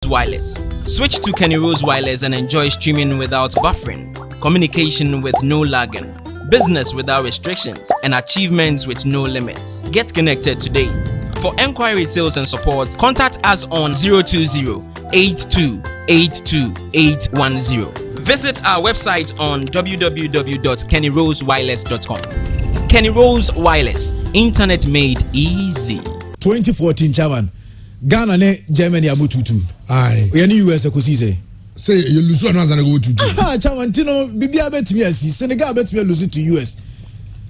Wireless. Switch to Kenny Rose Wireless and enjoy streaming without buffering, communication with no lagging, business without restrictions, and achievements with no limits. Get connected today. For enquiry, sales, and support, contact us on 020-8282-810. Visit our website on www.kennyrosewireless.com. Kenny Rose Wireless, internet made easy. 2014 chairman, Ghana ne Germany amututu. Aye. We ni US ekosize. Say you lose one as an go to. Ah, chairman, Tino bibia betimi asi. Senegal betimi lose to US.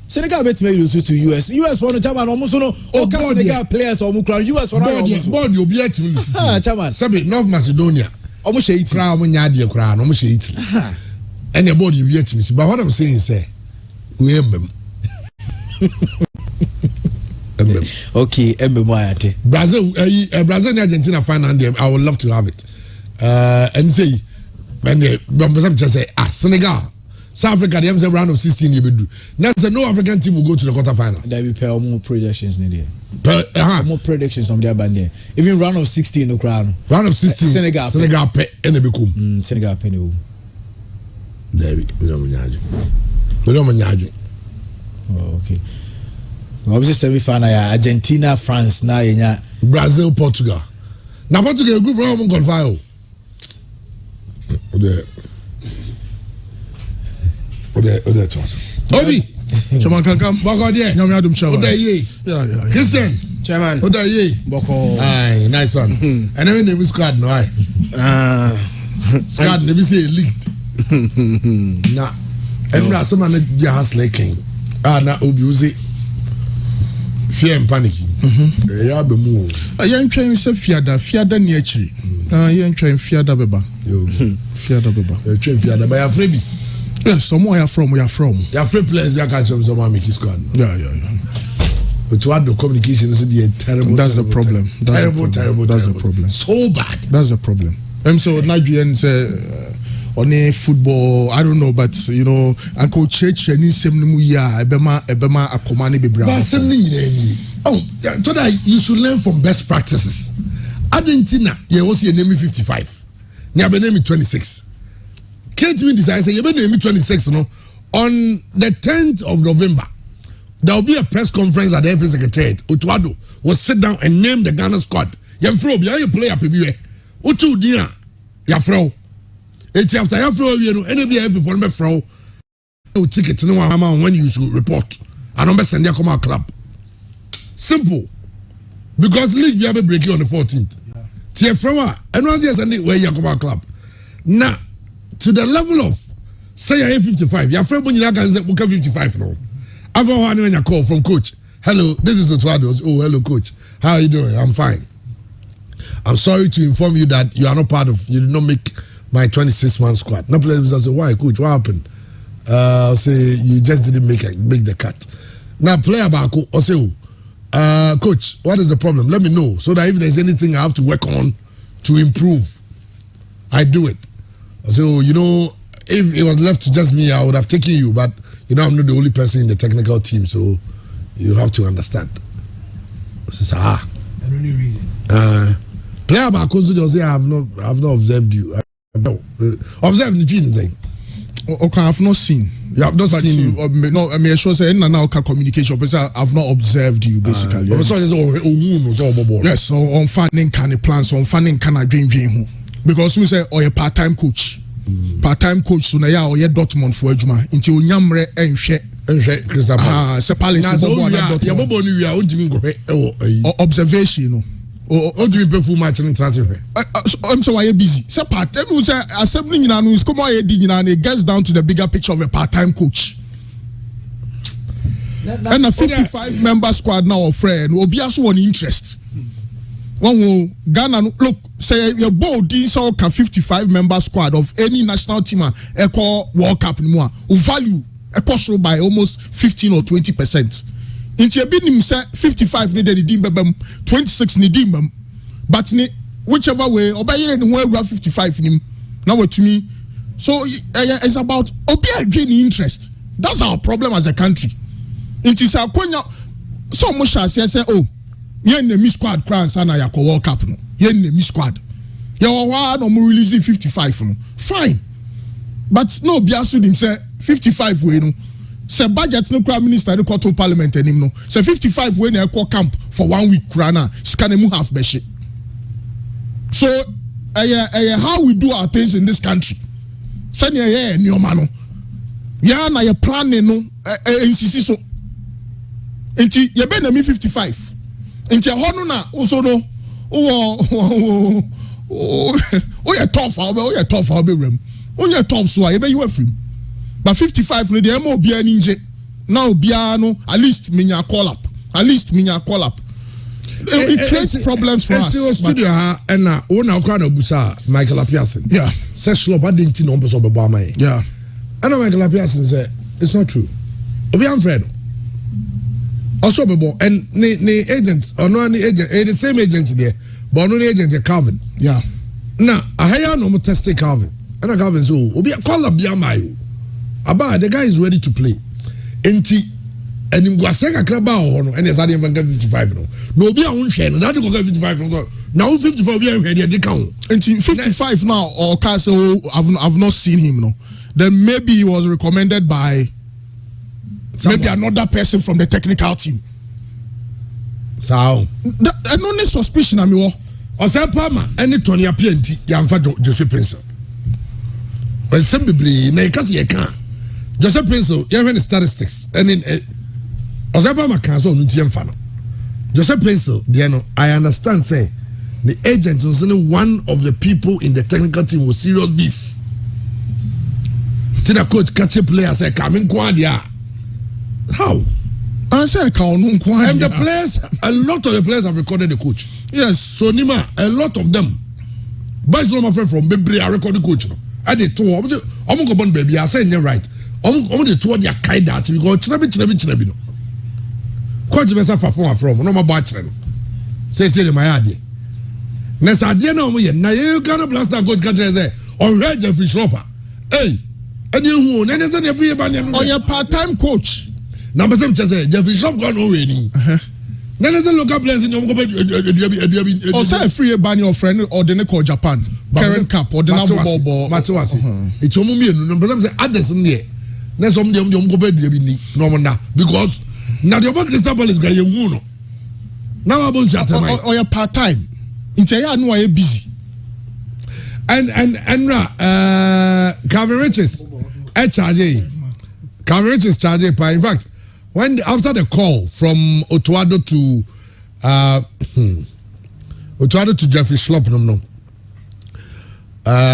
Senegal betimi lose to US. US one chairman omuso no o ka Senegal players omu kra US one omuso. Board you be at lose. Ah, chairman. Sabe North Macedonia. Omu she it. Kra omu nya de kra no omu she it. And the board you be at me. But what I'm saying say we embem. Okay, Brazil and Argentina final game. I would love to have it. And say when they just say Senegal, South Africa, they have a round of 16 you will do. Now no African team will go to the quarterfinal. There will be more projections in there. More predictions from their band there. Even round of 16 no crown. Round of 16 Senegal pe and become Senegal pe no. There we don't. Oh, okay. Obviously semi-final Argentina, France, na yenya Brazil, Portugal. Now Portugal group round qualify. Ode toss. Obi. Chairman Kankam. Boko there. Nyame adum chairman. Ode ye. Yeah. Christian. Chairman. Ode ye. Boko. Aye, nice one. And then name squad no aye. Squad never say leaked. Nah. Every someone na has leaking. Na Obi uzi fear and panicking. Yeah, be move. Yen twen se fiada ni akiri. Yen twen fiada beba. Yo. Fiada beba. Twen fiada by afraid. Yes, somewhere you from. You afraid players we can some make his squad. Yeah. But to add the communication is the terrible. That's the problem. Terrible. That's the problem. So bad. That's the problem. So Nigerians on a football, I don't know, but you know, Uncle Church and ebema akomani be brand. Oh, so that you should learn from best practices. Argentina, you was your name 55. Now be name 26. Can't even decide say you be name 26, no. On the 10th of November, there will be a press conference at the FA Secretariat. Utuado will sit down and name the Ghana squad. Yamfro, you play up here. Utu dia, Yafro. It's after Yafro, you know, any every for me fro. No ticket, no amount when you should report. I don't send you come out club. Simple. Because league we have a break on the 14th. Tia Frawa, and once yes, and where you come out club. Now, to the level of say I 55, your friend when you can say 55 now. I've had a call from coach. Hello, this is Otuado. Oh, hello, coach. How are you doing? I'm fine. I'm sorry to inform you that you are not part of, you did not make my 26-man squad. No players will say, why, coach? What happened? Say you just didn't make the cut. Now, player back, or say, coach, what is the problem? Let me know so that if there's anything I have to work on to improve, I do it. So, you know, if it was left to just me, I would have taken you, but you know, I'm not the only person in the technical team, so you have to understand. I said, and only reason. Player back also just say I have not observed you. I have not observed anything. Okay, I have not seen. You have not seen you. No, I mean, sure say now communication, but I have not observed you basically. Yes, so on funding can plans, on funding can I dream because we say a part-time coach. Part-time coach so na ya oye Dortmund for adwuma nti onyamre enhwe Crystal Palace se Palace bobo na ya bobo ni wi a ontimi ngohwe observation no o do be full match in transfer I'm so why busy se part-time we say assembly nyina no is come why di nyina na it gets down to the bigger picture of a part-time coach and a 55 member squad now of friend obi aso one interest. One Ghana look say your board is all 55 member squad of any national team equal World Cup more value equal by almost 15 or 20%. Into a bidding say 55 needed the dim 26 needed but whichever way or by anywhere we have 55 nim now to me so it's about gaining interest. That's our problem as a country. Into say so much as say oh yen name squad crown sana ya World Cup no yen name squad You are no more releasing 55 no. Fine. But no biasu dim say 55 we no. Say budget no prime minister the court to parliament enim no. Say 55 we na e camp for 1 week krana. Scanemu half beshi. So how we do our things in this country. Send ye ni omano. Ya na ye planning no insisi so. Enti ye be na me 55. Enti ho no na also no you're tough, you're tough, I'll be room. On your tough, so I be you free. But 55 no, the MO be an inje. Now, Biano, at least minya call up. At least minya call up. It creates problems for us. Studio and now, crown of Busa, Michael Apiasin. Yeah. Says Schlupp, I didn't know numbers of Obama. Yeah. I know Michael Apiasin said, it's not true. Obi Amfred. Also, and the agents, or no agent, the same agents there. But no agent Calvin. Yeah. Now, I hear no more testing Calvin. And I Calvin so obi call up Biamayo. Aba the guy is ready to play. Enti and him go seka kraba ho no and yes I didn't get 55 no. No obi a won share no that go get 55 no. Now 55 obi a hwe dey count. Enti 55 now or Castle I've not seen him no. Then maybe he was recommended by maybe another person from the technical team. So and only suspicion I mean Ose Palmer any Tony Appienti yamfa Joseph Pencil. Well some people na ikase ye kan Joseph Pencil you have any statistics and in Ose Palmer kan so nti yamfa no. Joseph Pencil there no I understand say the agent was only one of the people in the technical team was serious beef. Tina coach catch a player say come in dia. How? I say and the players, a lot of the players have recorded the coach. Yes. So Nima, a lot of them. But my friend from Bebri, I recorded the coach. I did two. I'm going to go baby. I say you're right. I'm going to tour their kaida. We go chinabi. Coach Bessa from no my bachelor. Say my idea. Next idea no me. Now you can't blast that coach catcher say on red Jeffrey Schlupp. Hey, and you who? Then every or your part-time coach. Number seven, Jeffrey Schlupp gone already. Then there's a local players in the or say a free ban your friend or the call Japan. Current cap or the ball. Matuasi. It's a mummy. Number seven, others in there. There's some of them go bed because now the work Crystal Palace guy you now about or your part time. Interior no are busy. And Calvin Riches, Calvin Riches charge. In fact. When after the call from Otuado to Jeffrey Schlupp, no.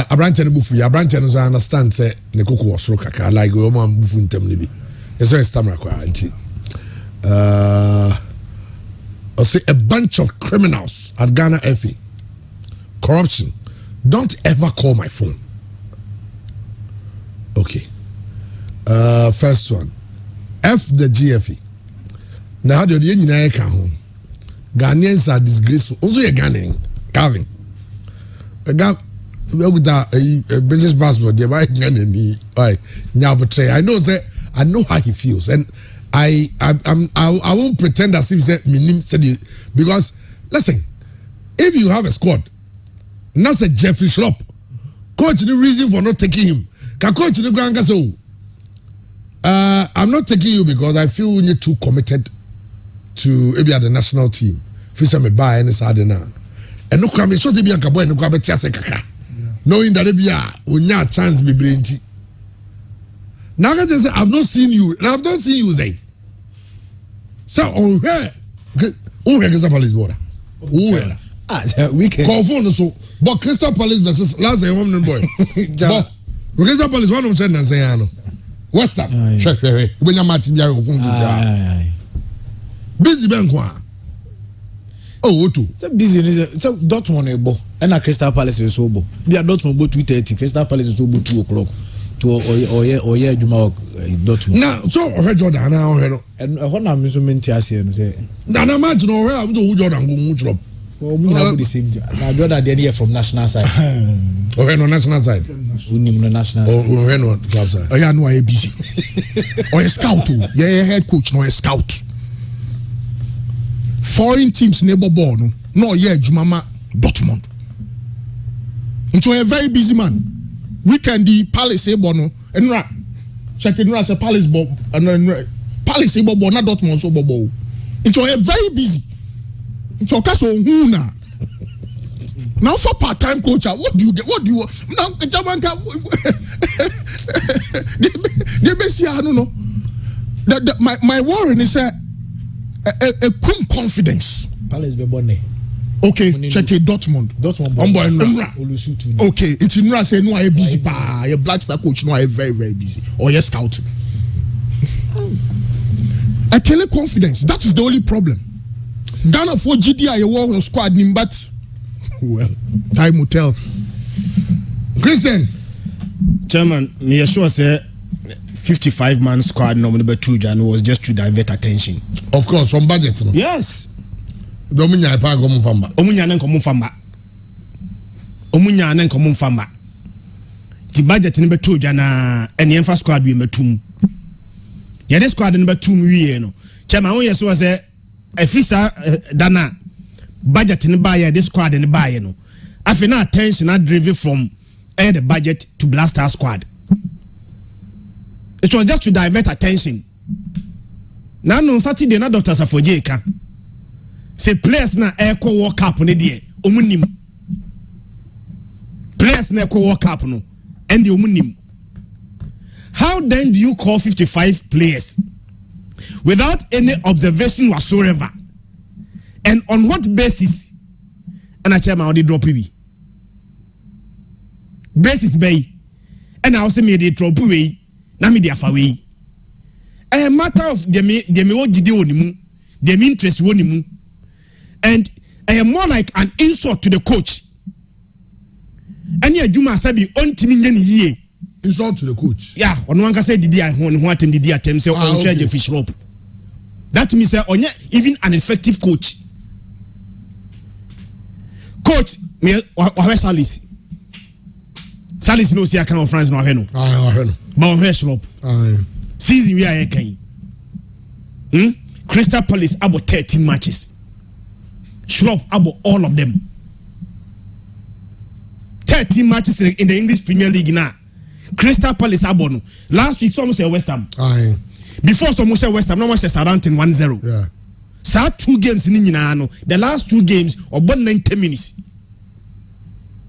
Abranten bufu. Abranten I understand say ne kuku wasro kaka like we man bufu ntem ne bi. Eso estamra kwa anti. I say a bunch of criminals at Ghana FA. Corruption. Don't ever call my phone. Okay. First one. F the GFA. Now how do you nyina ka ho? Ghanaians are disgraceful. Also you Ghanaian, Calvin. A British passport, they buy Ghanaian. I know say I know how he feels, and I won't pretend as if he said because listen, if you have a squad, not say Jeffrey Schlupp, coach the reason for not taking him. Can coach the grand so. I'm not taking you because I feel you're too committed to maybe at the national team. First time I buy any side now. And no crime, it's just to be a cabo and no crime, knowing that if you are, when you chance be brainy. Now I just say, I've not seen you, and I've not seen you say. So, on where? Who Crystal Palace border? We can call phone so, but Crystal Palace versus last year, woman boy. But Crystal Palace, one of them say, I know. What's that? When you're matching your busy bank. Oh, too. So busy. So Dortmund ebo. And a Crystal Palace is so bo. They are Dortmund bo 2:30. Crystal Palace is so bo 2 o'clock. To or Juma Dortmund. Now, so Jordan now. And what I'm assuming Tiasi and say. Now, I'm not know where I'm doing Jordan go Club. Well, we have the same. Now, Jordan they're here from national side. Okay, no national side. No national side. Oh, no club side. Oh, yeah, no, I busy. Or a scout, yeah, head coach, no a scout. Foreign teams neighbor born, no, yeah, Jumama Dortmund. Into a very busy man. Weekend the Palace bono and check it as a Palace bob and Palace bobo not Dortmund so bobo. Into a very busy. Into a castle huna. Now for part-time coach, what do you get? What do you want? Now Jamanka they basically I don't know. My worry is a confidence. Palace be bonne. Okay, check it Dortmund. Okay, it's Nra say no I busy pa. Your Black Star coach no I very very busy. Or your scout. I tell you confidence. That is the only problem. Ghana for GDI your war squad nim but well, time will tell. Christian, Chairman, me sure say 55-man squad number 2 Jan was just to divert attention. Of course, from budget. No? Yes. Dominia pa go mfamba. Omunya na nkomo mfamba. Ti budget number 2 Jana ene emfa squad we matum. Ya de squad number 2 wie no. Chairman won yeso say efisa dana budget ni buy this squad ni buy no. Afi na attention na driven from the budget to Blaster squad. It was just to divert attention. Now no Saturday na Dr. Safoje ka. Say players na Echo World Cup ne die omunim. Players na Echo World Cup no and the omunim. How then do you call 55 players without any observation whatsoever? And on what basis? And I tell my they drop we. Basis bay. And I also made they drop away. Na me dia away. A matter of them what did you them interest wonimu. And I am more like an insult to the coach. And yeah, Juma sabi on team ye. Insult to the coach. Yeah, on one can say did I want him did I attempt say on charge fish rope. That means say even an effective coach. Coach, me Salis. Salis no see account of France no heno. But on Schlupp. Season we are can. Crystal Palace about 13 matches. Schlupp about all of them. 13 matches in the English Premier League now. Crystal Palace about no. Last week someone said West Ham. Before someone said West Ham, no one said Southampton 1-0. Yeah. So 2 games in Inano. The last 2 games about 90 minutes.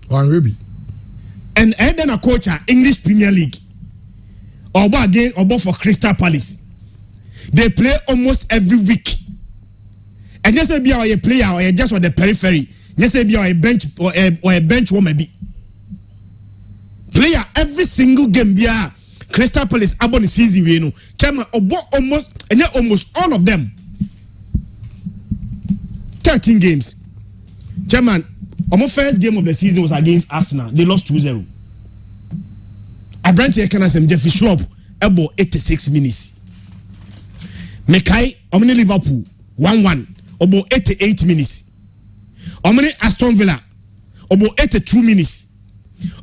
Maybe. And then a coach at English Premier League. Or again or for Crystal Palace. They play almost every week. And just say be a player or just on the periphery. Just say be a bench or a bench or maybe. Player every single game be a Crystal Palace about the season we know. Chairman almost all of them. 13 games. Chairman, our first game of the season was against Arsenal. They lost 2-0. Abrante Ekanasem Jeffrey Schlupp about 86 minutes. Mekai Omni Liverpool 1-1 about 88 minutes. Omni Aston Villa about 82 minutes.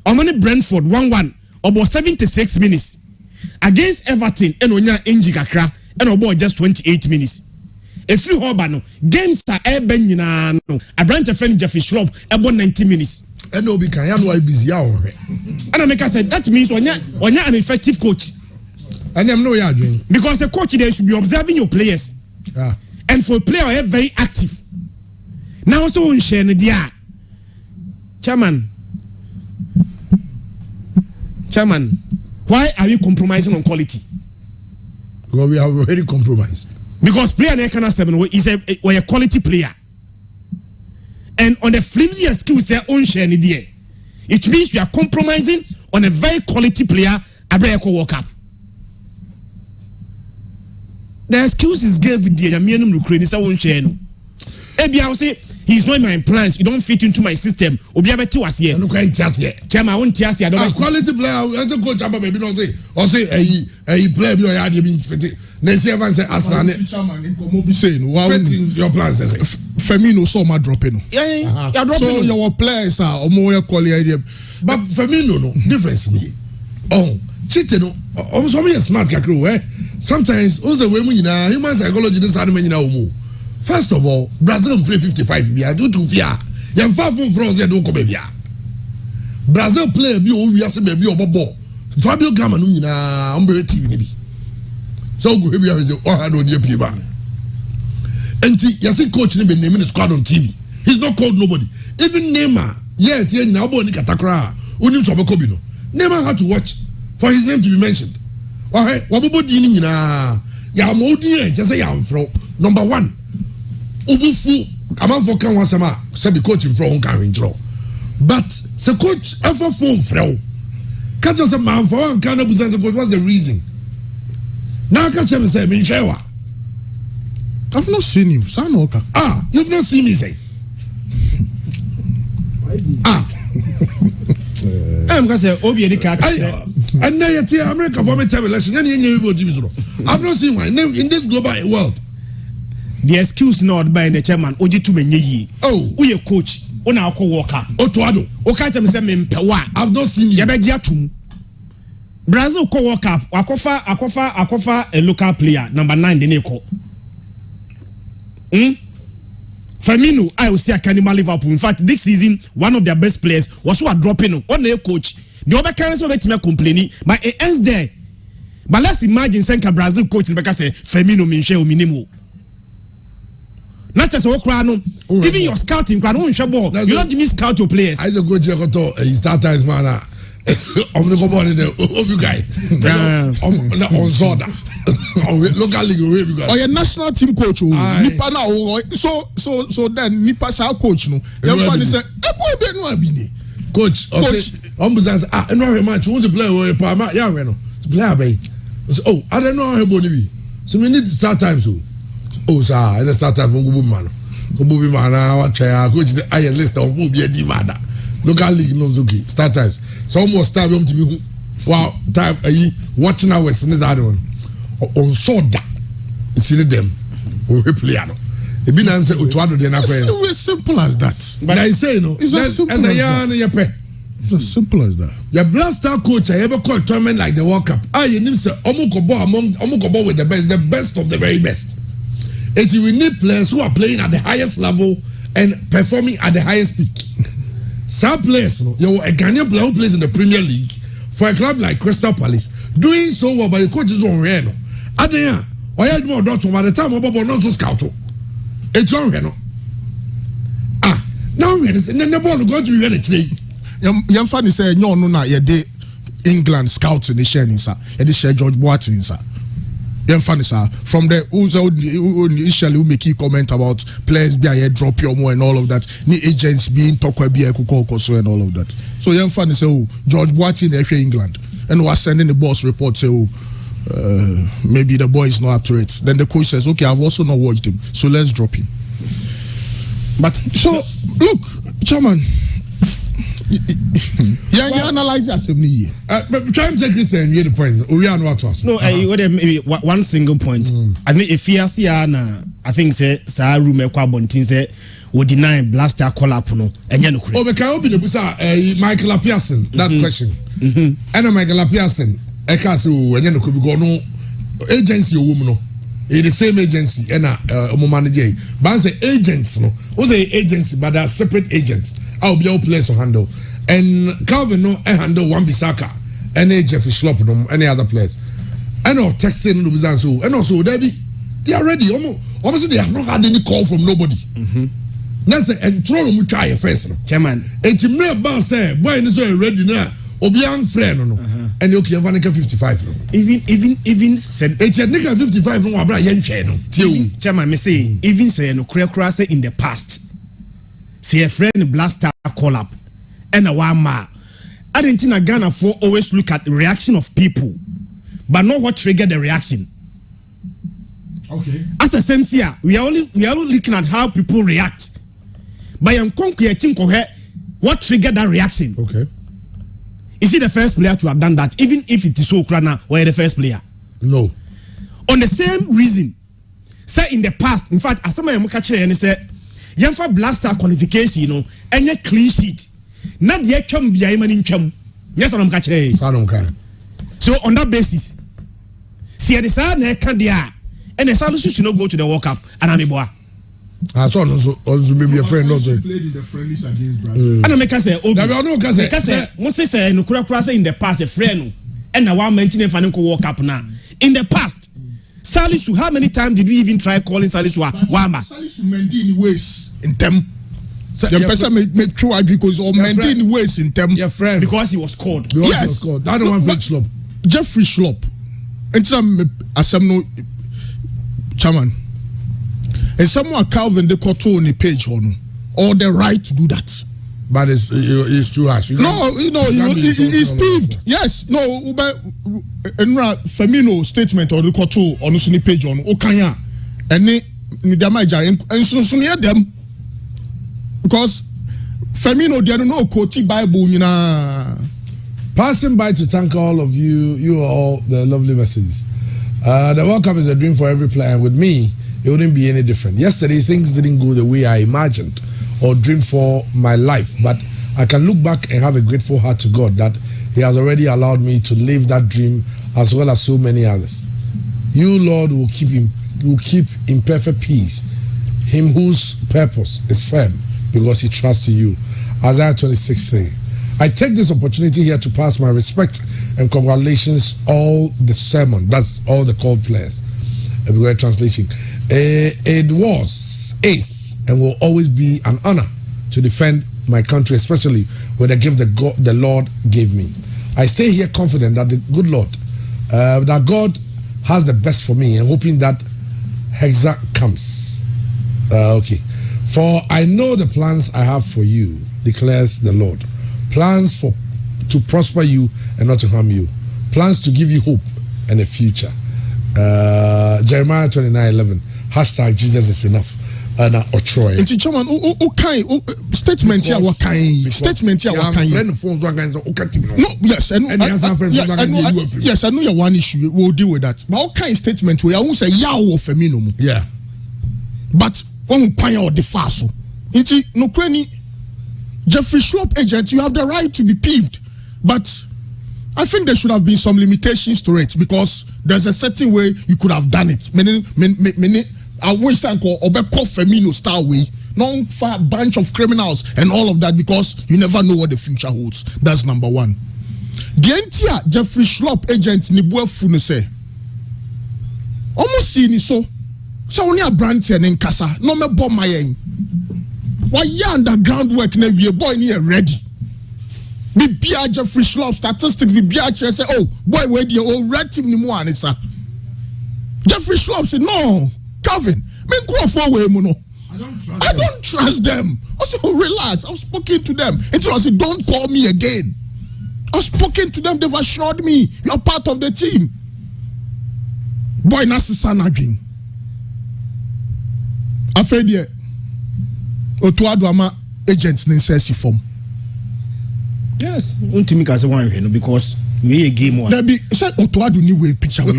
Omni Brentford 1-1 about 76 minutes. Against Everton Enonya Enji Kakra and about just 28 minutes. If you no games are ben yina no Abrante friend Jeffrey Schlupp about 90 minutes. And no be can you busy hour. And I make said that means when you're an effective coach. And them know you're doing. Because the coach there should be observing your players. Yeah. And for a player very active. Now so on share dia. Chairman, why are you compromising on quality? Well, we have already compromised. Because player Nekana 7 is a quality player. And on the flimsy skills they own share there. It means you are compromising on a very quality player at Breko World Cup. The excuses gave the Yamianum Ukraine is a own share. Maybe I'll say he's not in my plans, you don't fit into my system. Obiabeti was here. Look at Tiasia. Chairman, I won't Tiasia. I don't quality player, as a coach, maybe don't say, or say a player you are being fitted. Next year, I say, Aslan, your plans. Firmino saw my dropping. Yeah, dropping. So your players are more quality. But Firmino, no difference. Oh, cheating. Almost so many smart kakro. Sometimes also when you know human psychology, this argument you know. First of all, Brazil play 55. We are due to fear. You're far from France. You don't come here. Brazil player bi o wi ase baby obobo Fabio Gama no nyina ombre TV ni bi so go hebi ahwe o ha no dey pie ba enti yase coach ni be name in squad on TV he's not called nobody even Neymar yeah tie nyina obo ni katakra onim so beko bi no Neymar had to watch for his name to be mentioned okay wabobo di ni nyina ya modi e je say ya mfro number 1 obufu amanfo kan wasama say be coach mfro on kan nchro but the coach ever phone frau catch us a man for one kind of business coach what's the reason now catch him say me shewa I've not seen him son oka you've not seen me say I'm gonna say obi edika and now you tell America for me tell election any I've not seen one in this global world the excuse not by the chairman oji tu menye yi uye coach ona akọ work up otuado o ka tell me say me mpewa I've not seen you ye be gi atum Brazil ko work up akofa a local player number 9 de ne ko Firmino I will say Canima Liverpool in fact this season one of their best players was who are dropping on a coach the other kind of let me complaining but it ends there but let's imagine Senka Brazil coach because say Firmino minhwe o minimo not just even your scouting crowd you don't even scout your players. I just go to he start times man I'm going to go on there you guys on Zoda local league or your national team coach nipa na so then nipa sa coach no dem fan say e boy be no abini coach say no match want to play with pa ya we no play abey I don't know how boni bi so we need start time so sir I start time from go man what try coach the higher list of who be di mada local league no okay start times so almost start to be wow time watching hours in this other one on soda see them we play no e be na say otuado de na kwen it's simple as that but I say no it's as simple it's as simple as that your blaster coach I ever call tournament like the World Cup you need say omukobo with the best of the very best. It you need players who are playing at the highest level and performing at the highest peak. Some players, you know, a Ghanaian player who plays in the Premier League for a club like Crystal Palace, doing so well, but the coach is on Reno. Adaya, or you more dot by the time about not to scout. It's on Reno. Now we and then the ball go to be ready today. Young funny say no ye de England scouts in the share inside. Ye share George Boateng inside. From the initially who make a comment about players being drop your more and all of that, ni agents being talk be and all of that. So young fan say George Boateng in England and was sending the boss report say maybe the boy is not up to it. Then the coach says okay, I've also not watched him, so let's drop him. But so look, chairman. You analyze that 7 years. But try and take Christian, you the point. We are not us. No, maybe one single point. I think if you see I think say sa room ekwa bontin say we deny blaster call up no enya no kure. Oh, we can open the busa Michael Pearson that question. And Michael Pearson e ka say enya no kure because no agency o woman no. It's the same agency and manager. But say agents no. What's the agency but they are separate agents. I'll be all players to handle. And Calvin no handle one Bissaka and Jeff Schlupp no any other players. And no texting no business so and also they are ready. Almost they have not had any call from nobody. Now say and throw them try first. Chairman. And to me about say boy is ready now. Obiang friend no. And okay Vanica 55 even said it's a nigga 55 no abra yen share no. Chairman me say even say no kura say in the past. See a friend blaster call up and a one ma. Argentina Ghana for always look at the reaction of people, but not what triggered the reaction. Okay. As a sense here, we are only looking at how people react. By what triggered that reaction? Okay. Is he the first player to have done that? Even if it is so Ukraine, or the first player? No. On the same reason, say in the past, in fact, as someone catch and say. Yamfa blaster qualification, you know, and a clean sheet. Not yet come be a man in chum. Yes, I'm catching. So on that basis, see the side can't and the solution should not go to the World Cup and I'm a boy. I saw also maybe a friend also. Played in the friendlies against Brazil. And I make us say, oh, say no kura say in the past a friend and now one maintain if I don't walk up now. In the past, Salisu, how many times did we even try calling Salisu Wamba? Salisu Mendy in ways in them. The person made true because or Mendy in ways in them. Your friend, because he was called. Yes, that the one for Schlupp. Jeffrey Schlupp. And some no chairman. And someone Calvin the Koto on the page on or the right to do that. But it's too harsh. He's peeved. Yes, no, Firmino statement or the Koto on the page on Okanya and so near them because Firmino they don't know Koti Bible, you know. Passing by to thank all of you are all the lovely messages. The World Cup is a dream for every player, and with me, it wouldn't be any different. Yesterday, things didn't go the way I imagined or dreamed for my life, but I can look back and have a grateful heart to God that He has already allowed me to live that dream as well as so many others. You, Lord, will keep in perfect peace him whose purpose is firm because he trusts in you. Isaiah 26:3. I take this opportunity here to pass my respect and congratulations all the sermon. That's all the called players. A translation. It is and will always be an honor to defend my country, especially with the gift that the Lord gave me. I stay here confident that the good Lord, that God has the best for me and hoping that Hexa comes. Okay. For I know the plans I have for you, declares the Lord. Plans to prosper you and not to harm you. Plans to give you hope and a future. Jeremiah 29:11. # Jesus is enough. Otroy. Statement here what kind? Statement here what kind? No, yes, yes, I know you one issue. We'll deal with that. But what kind of statement we won't say yaw of Firmino? Yeah. But when we point out the fast, into no cranny. Jeffrey Schlupp agent, you have the right to be peeved, but I think there should have been some limitations to it because there's a certain way you could have done it. Many, I wish I could Obeko Firmino style way, not for a bunch of criminals and all of that because you never know what the future holds. That's number one. The entire Jeffrey Schlupp agent Nibwe Funu say, almost see so only a brand in Kasa, no me bomb my why you underground work now we boy near ready. Be Jeffrey Schlupp statistics be say oh boy where the old red team ni mo anisa. Jeffrey Schlupp said no, Calvin, me go forward mo no. I don't trust them. I said oh relax, I've spoken to them. Until I said don't call me again. I've spoken to them, they've assured me you're part of the team. Boy nasi sanagin. Afedie Otuaduama agents necessary form. Yes, untimi ka say one hwe no because we a game one. There be say Otuadu ni way picture we.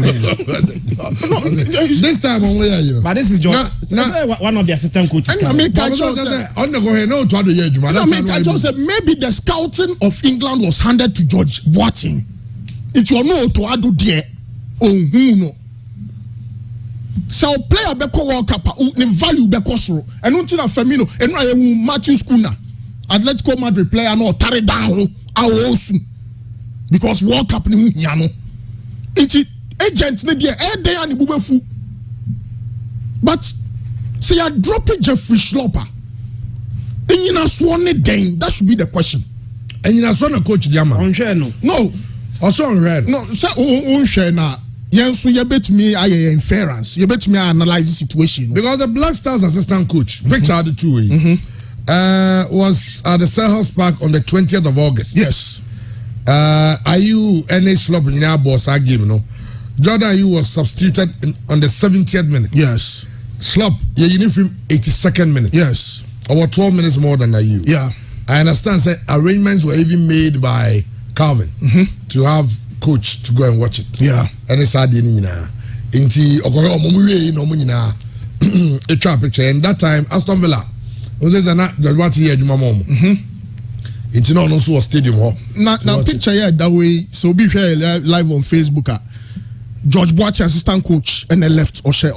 This time on where are you? But this is just one of the assistant coaches. And I mean I just said maybe the scouting of England was handed to George Boateng. It was no Otuadu there. Oh no. So player beko World Cup ne value beko soro eno nti na Firmino eno ayehu Matthew Kuna Atletico Madrid player no tare down awosu because World Cup ne hu hia no nti agent ne dia e den ani bubefu but say you dropping Jeffrey Schlupp enyina so ne den that should be the question enyina so na coach diama onhwe no also unread no say onhwe na yes, you bet me I inference. You bet me I analyze the situation. Because the Black Stars assistant coach, Richard Tui, was at the Selhurst Park on the 20th of August. Yes. Are you any Schlupp in our boss? I give no. Jordan Ayew was substituted on the 70th minute. Yes. Schlupp, your uniform 82nd minute. Yes. About 12 minutes more than Ayew. Yeah. I understand. Say arrangements were even made by Calvin to have coach to go and watch it. Yeah. And it's hard in Inti Okoro Momuwe no Munina a trap picture. And that time Aston Villa was the what here Juma Mom. It's not also a stadium hall. Now picture here that way. So be here live on Facebook. George Boateng assistant coach and left or share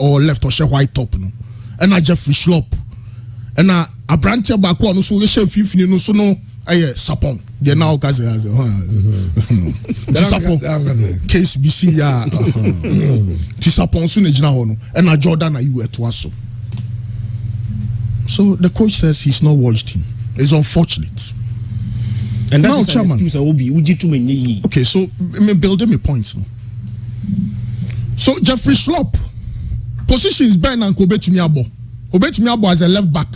white top no. And I Jeffrey Schlupp and abrante baako no so we share 15 no so no sapon they now case as sapon case BC ya ti sapon so na gina ho no and Jordan na you eto aso. So the coach says he's not watched him. It's unfortunate. And that is an excuse Obi uji too many. Okay, so me building my points now. So Jeffrey Schlupp positions Ben and Obetumi Abo. Obetumi Abo as a left back.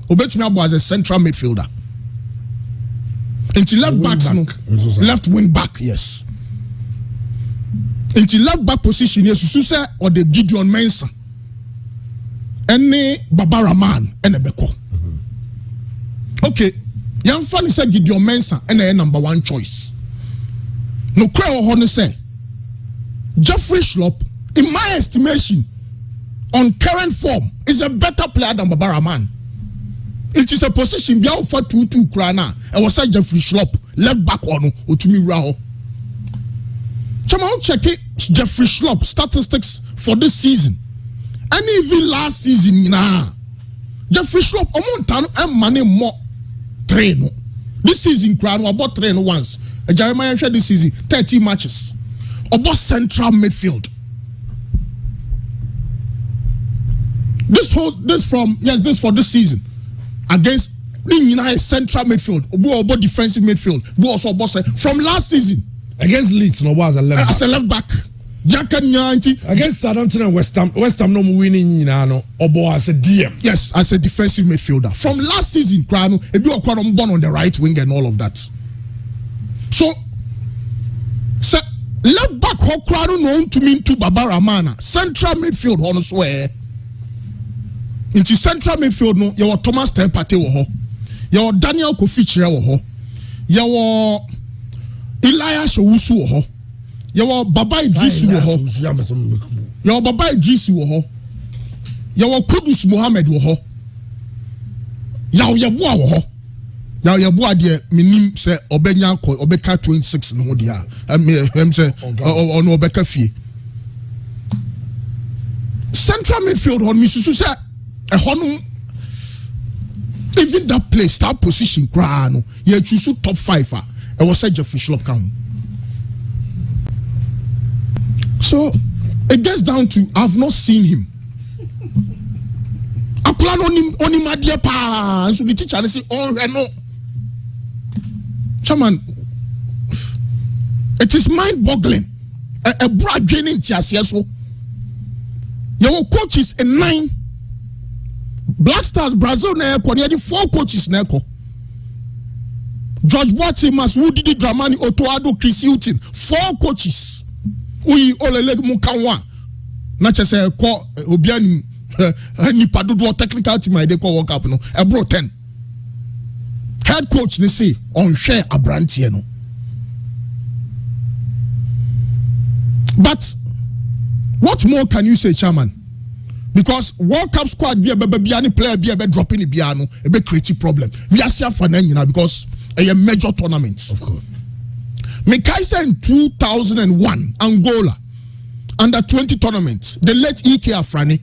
Obetumi Abo as a central midfielder. Into left back, no, left wing back, yes. Into left back position, yes, Susa or the Gideon Mensah. Any Barbara man and a Beko. Okay, young funny said Gideon Mensah and a number one choice. No cry or honor say Jeffrey Schlupp, in my estimation, on current form, is a better player than Barbara man. It is a position beyond for 2-2 krana. And was Jeffrey Schlupp left back on Utumi Rao. Chama check it Jeffrey Schlupp statistics for this season. And even last season, Jeffrey Schlupp omontano and money more train. This season krana about train once. Jeremiah share this season 30 matches. About central midfield. This for this season. Against the central midfield, about defensive midfield, also from last season against Leeds, no was a left back. As a left back. Against Southampton and West Ham no winning or as a DM. Yes, as a defensive midfielder. From last season, Krano, if you are born on the right wing and all of that. So left back Krano known to mean to Barbara Mana. Central midfield, on swear. Into central midfield no, you Thomas Tepate wo ho. You Daniel Kofi wo ho. You Elias Owusu wo ho. You Baba Idris wo ho. You Baba Idris wo ho. You Kudus Mohammed wo ho. You Yeboa wo ho. You Yeboa de minim se obenya ko obeka 26 no ho dia. Em say ono obeka fie. Central midfield on misusu say even that place, that position, Krano, you choose top 5. I was a Jeffrey Schlupp count. So it gets down to I've not seen him. I plan on him, my dear pa. So the teacher say, "Oh, no, Chairman, it is mind-boggling. A broad draining tears, yes, so your coach is a 9. Black Stars Brazil na eko near the 4 coaches na eko. George Boatimas, Woody Dramani, Otoado, Chris Hilton, 4 coaches. Uyi Olele Mukanwa. Na chese ko obiani ni padodo technical team I dey call work up no. E bro 10. Head coach ni say on share abrantie no. But what more can you say, Chairman? Because World Cup squad be a player be a dropping the piano, a bit creative problem. We are here for because a major tournament. Of course. Mekaisa in 2001, Angola, under 20 tournaments, the late Ike Afrani,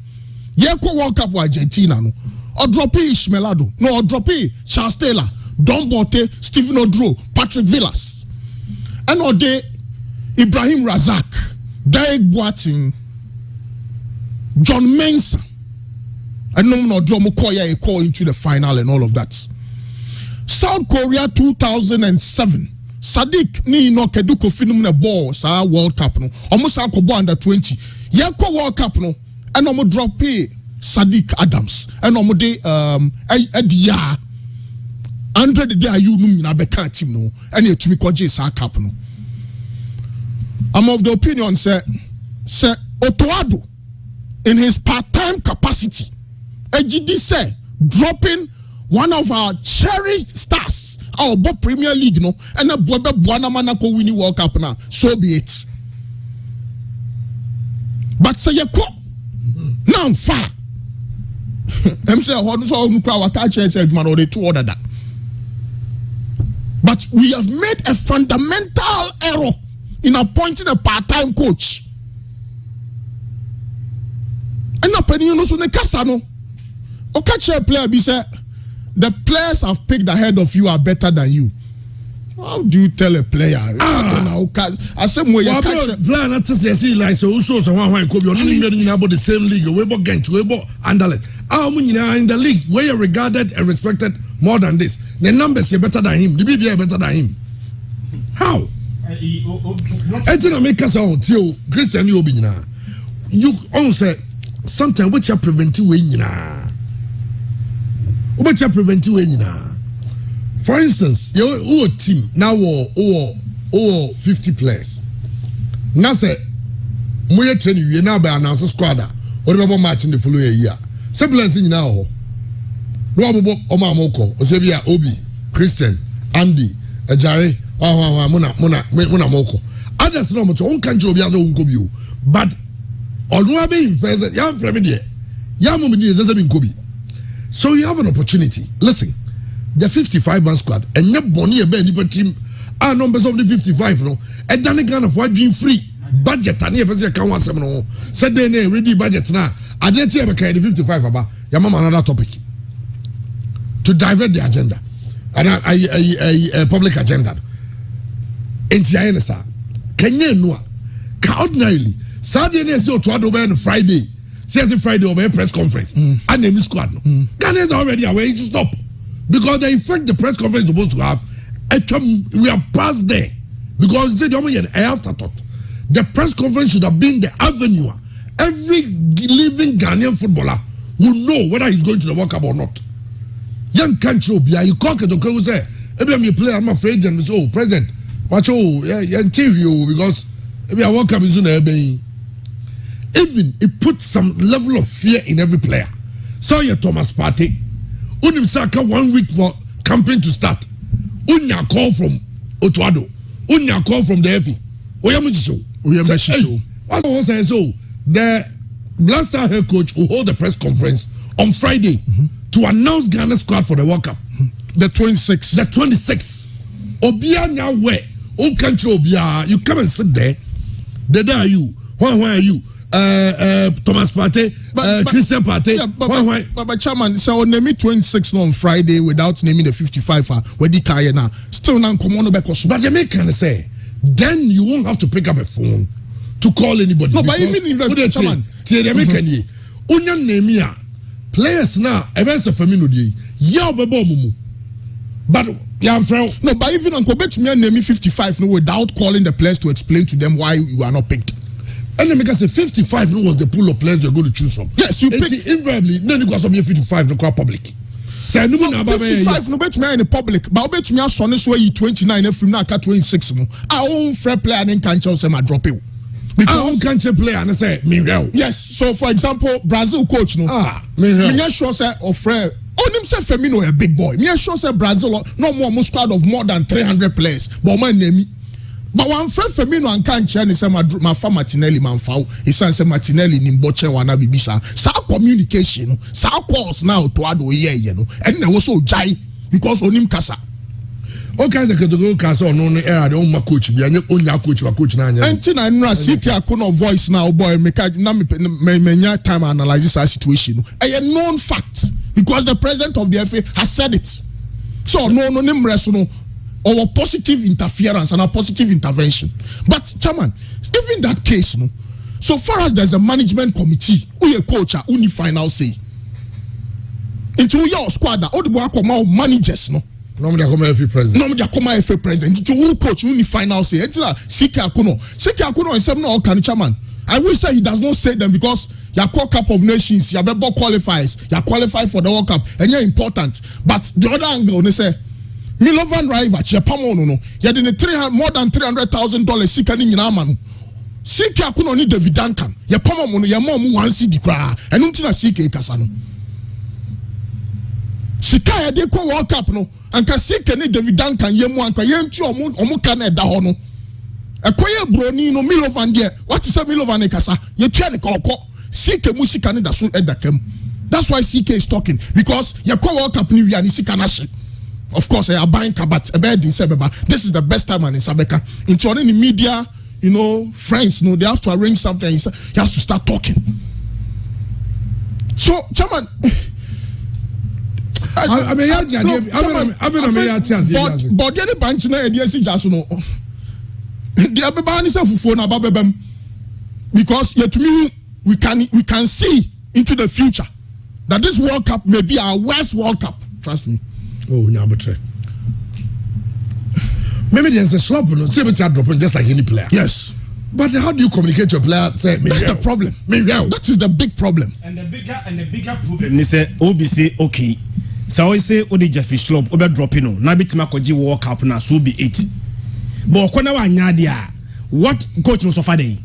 Yeko World Cup Argentina, no, or dropping Ishmelado, no, or dropping Charles Taylor, Don Bote, Stephen Odro, Patrick Villas, and Ode Ibrahim Razak, Derek Boating, John Mensah, and no Diomokoya call into the final and all of that. South Korea 2007. Sadiq ni no keduko finum na ball sa World Cup no. Almost akobo under 20. Yeko World Cup no. And omo drop Sadiq Adams. And omo de Edia 100 day you num na beka team no. And yetumi koje sa cup no. I'm of the opinion say Otoado in his part-time capacity, AGD say dropping one of our cherished stars, our Premier League, no, and a Buana Manako winning World Cup now. So be it. But say you now far. I'm saying so crowd catch said man or the 2 other that. But we have made a fundamental error in appointing a part-time coach. And na penny no so ne kasa no o ka che player bi say the players have picked ahead of you are better than you. How do you tell a player? I say more. Player not to say like so so one could be only about the same league. We both Gent, we both Anderlecht. In the league where you're regarded and respected more than this. The numbers are better than him. The BBI are better than him. How? Make us out to Christian Yobina. You also sometimes what you're preventing when you know. What you're preventing when you know. For instance, your team now or 50 players. Now say, we training you now by announce a squad or the match in the following year. Simple as in now. No abo Omar Moko, Osebia Obi, Christian, Andy, Ajare, Mona Moko. Others no much on country of other unkobi. But although being first, young from there, young woman is just having Kobe. So you have an opportunity. Listen. The 55-man squad and your bonnie a benny team are numbers of the 55 no and then again of what dream free budget and never say can once no said they ready budget now I didn't ever carry the 55 about your mama another topic to divert the agenda and a public agenda in Tianesa Kenya no ordinarily Saturday so to on Friday says Friday over a press conference and name squad no Ghana is already away to stop. Because the effect the press conference is supposed to have, we are past there. Because afterthought. The press conference should have been the avenue. Every living Ghanaian footballer will know whether he's going to the World Cup or not. Young country, you call it to say, maybe I'm a player, I'm afraid, and say, oh, President, watch, interview, because maybe a World Cup is on the even it puts some level of fear in every player. So, Thomas Partey. Saka 1 week for campaign to start. Unya call from Otuado. Unya call from the FE. Oyamuchisho. So the Blaster head coach will hold the press conference on Friday to announce Ghana's squad for the World Cup. The 26th. The 26th. Obia now where? All country Obia. You come and sit there. There are you. Why are you? Thomas Partey, Christian Partey. Yeah, but Chairman, so name 26 on Friday without naming the 55 where the car now. Still not come on the back. But the make can say, then you won't have to pick up a phone to call anybody. No, but even in the Chairman, the American Union name players now, events of Firmino di, yeah, but yeah, no, but even on Quebec, me name 55 no, without calling the players to explain to them why you are not picked. And then because 55 was the pool of players you're going to choose from. Yes, you pick invariably. Then you got some 55 no public. Say no 55 no bet me in the public. But bet me as on this way 29 from now 26 no. Our own fair player and can't say my drop you. Because our own country player and say me real. Yes. So for example, Brazil coach no. Me sure say of fair. On him say Firmino a big boy. Me sure say Brazil no more squad of more than 300 players. But my name. But one friend Firmino and can't change say my Martinelli man foul. He say Martinelli ni mboche wana bibisa. Sa communication, sa calls now to ado ye you know. And there was so jai because on him kasa. Okay, the category kasa on air the own coach be anya onya coach na anya. And tina nra siki akono voice now boy make na me time analyze this situation. A known fact because the president of the FA has said it. So no nimreso no. Or positive interference and a positive intervention. But Chairman, even that case, no. So far as there's a management committee, who a coach, who need final say. Into your squad, all the work of managers, no. Normally, I come FA president. Normally, I come FA president. Into who coach, who need final say. It's like Siki Akuno is something all can Chairman. I wish that he does not say them because your World Cup of Nations, your Bebo qualifies, you qualify for the World Cup, and you're important. But the other angle, they say. Milovan Riva, Chiapamono, no, you had more than $300,000 seeking in Amman. Seek Yakuno need David Duncan, Yapamono, Yamom, one city cry, and until I seek a Casano. Sikaya de ko World Cup no, and Kasika need David Duncan, Yamwan, Kayem, or Mukane Dahono. A quiet Bronino, Milovan, dear, what is a Milovan Casa? You try to call Seek a Musikani that should end the camp. That's why CK is talking, because Yako World Cup New Year and Sikanashi. Of course, I are buying kabat a bed in Sebeba. This is the best time in Sabeka. Into any media, you know, friends, you know, they have to arrange something. He has to start talking. So, Chairman, I mean, but the bunch na EDC just no. The abeba ni se fufuo na babebem because yet to me we can see into the future that this World Cup may be our worst World Cup. Trust me. Oh, Nyabotre. Maybe there's a Schlupp, no, say but you are dropping just like any player. Yes. But how do you communicate your player? Say, that's the problem. That is the big problem. And the bigger problem is OBC okay. So I say Odi Jeffrey Schlupp over dropping on. Na bitima koji World Cup na so be 8. But kona wa nyadia. What coach no suffer dey?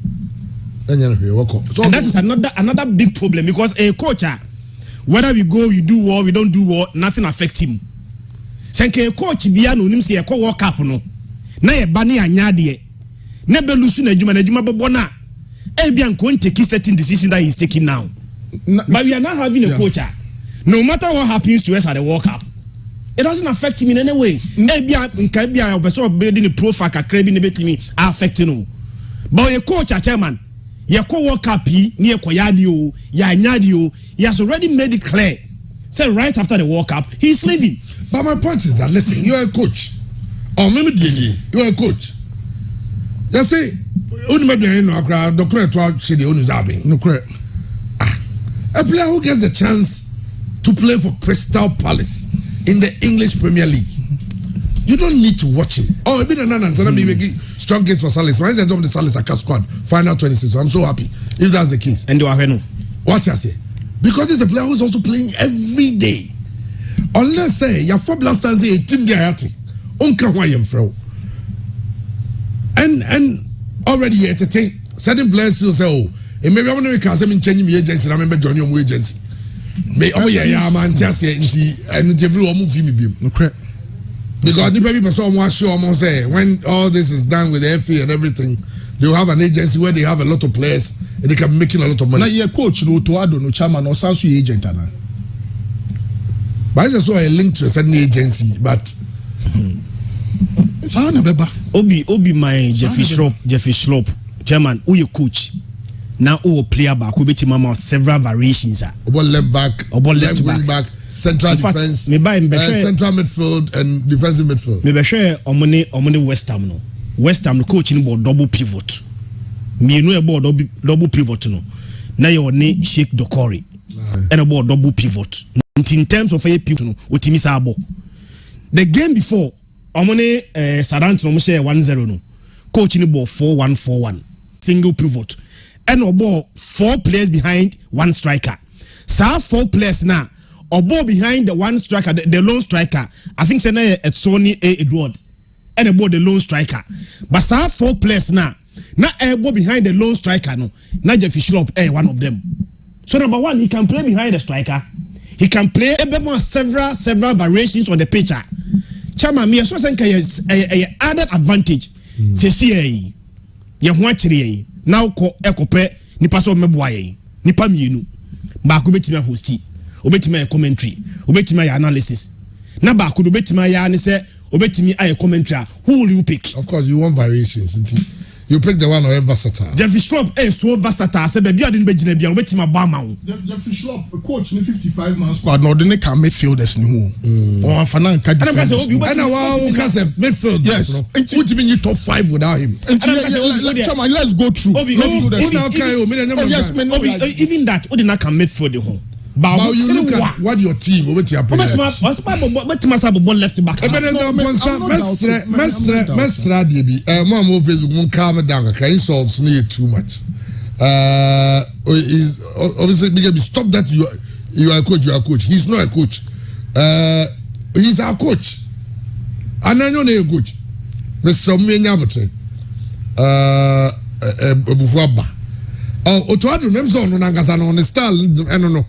And that is another big problem because a coach, whether we go, you do well, we don't do well, nothing affects him. Senke a coach biya no nim se e ko World Cup no. Na ye bani anyade. Never lose na juma bobona. Ebian ko take certain decision that he's taking now. But we are not having a coach. No matter what happens to us at the World Cup, it doesn't affect him in any way. Ebia nkabia obeso building the profile kakra bi ne betimi affecting no. But a coach a chairman, ye ko World Cup ni ekoyade o, ya anyade o, he has already made it clear. Say right after the World Cup, he's leaving. But my point is that listen, you are a coach. Or maybe you are a coach. Just say, only maybe no crowd, the crowd to see the owners having no crowd. A player who gets the chance to play for Crystal Palace in the English Premier League, you don't need to watch him. Oh, maybe the Nanan, so maybe strong case for Salis. Why is the Salis a squad? Final 26. So I'm so happy if that's the case. And do I know? What I say? Because he's a player who's also playing every day. Unless say your four blasters say a team gayati, unka wayem fro. And already at a thing, certain players still say, oh, and maybe I want to make a changing me agency. I remember joining your agency. May oh yeah, man, just and every one move me beam. Because the people someone show almost say when all this is done with the FA and everything, they'll have an agency where they have a lot of players and they can be making a lot of money. Now, your coach, no to add no chairman or some agent. But I just saw a link to a certain agency, but. Obi my Jeffrey Schlupp chairman who you coach now who player back who beti mama several variations about left back wing back central defense central midfield and defensive midfield me be share omone West Ham no coach ni board double pivot me no e board double pivot no na you ni Sheikh Dokori and a board double pivot in terms of a pivot no otimi sa abo the game before Omone Sarant no share 1-0 no. Coach ni ball 4-1-4-1. Single pivot. And obo 4 players behind one striker. Sa 4 players now. Obo behind the one striker, the lone striker. I think say na Sony Edward. And obo the lone striker. But sa 4 players now. Na obo behind the lone striker no. Na Jeffrey Schlupp one of them. So number 1, he can play behind the striker. He can play several variations on the pitch. Chama me so senka a added advantage se see ye ho akire now ko ekope nipa so meboa ye nipa mienu ba ko betima hosti obetima commentary obetima analysis na ba ko obetima ya ne se obetimi aye commentary who will you pick? Of course you want variations. You pick the one or versatile. Jeffrey Schlupp so versatile say be ade be gina bia obetima ba ma wo. Jeffrey Schlupp coach ni 55 man squad no dey can midfielders ni ho. Oh fanan ka defense. And wow midfield. Yes. What even you top 5 without him? Let's go through. Yes, man. Even that Odina can midfield ho. But you look at what your team over to your players. Left back. Mesra DB. Mom of Facebook won't calm down. Okay, insults need too much. Is obviously because stop that you are a coach. You are a coach. He's not a coach. He's our coach. And I know a coach. Mr. Menyabotre. Bufuaba. Otoado nemzo no nangasa no ne style eno no.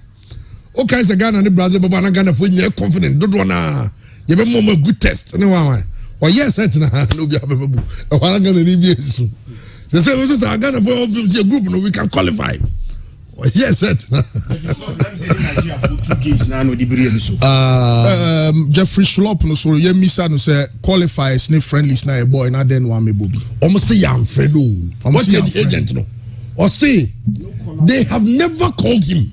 Okay, say Ghana and Brazil, but Ghana for you confident. Don't wanna you be more good test. No one. Or yes, no be able. I want to leave you soon. They say we just Ghana for all the group. No, we can qualify. Yes, Jeffrey Schlupp no so ye misa no say qualifiers ni friendlies na a boy na then one me bobi. Almost say young friend no. What the agent no? Or say they have never called him.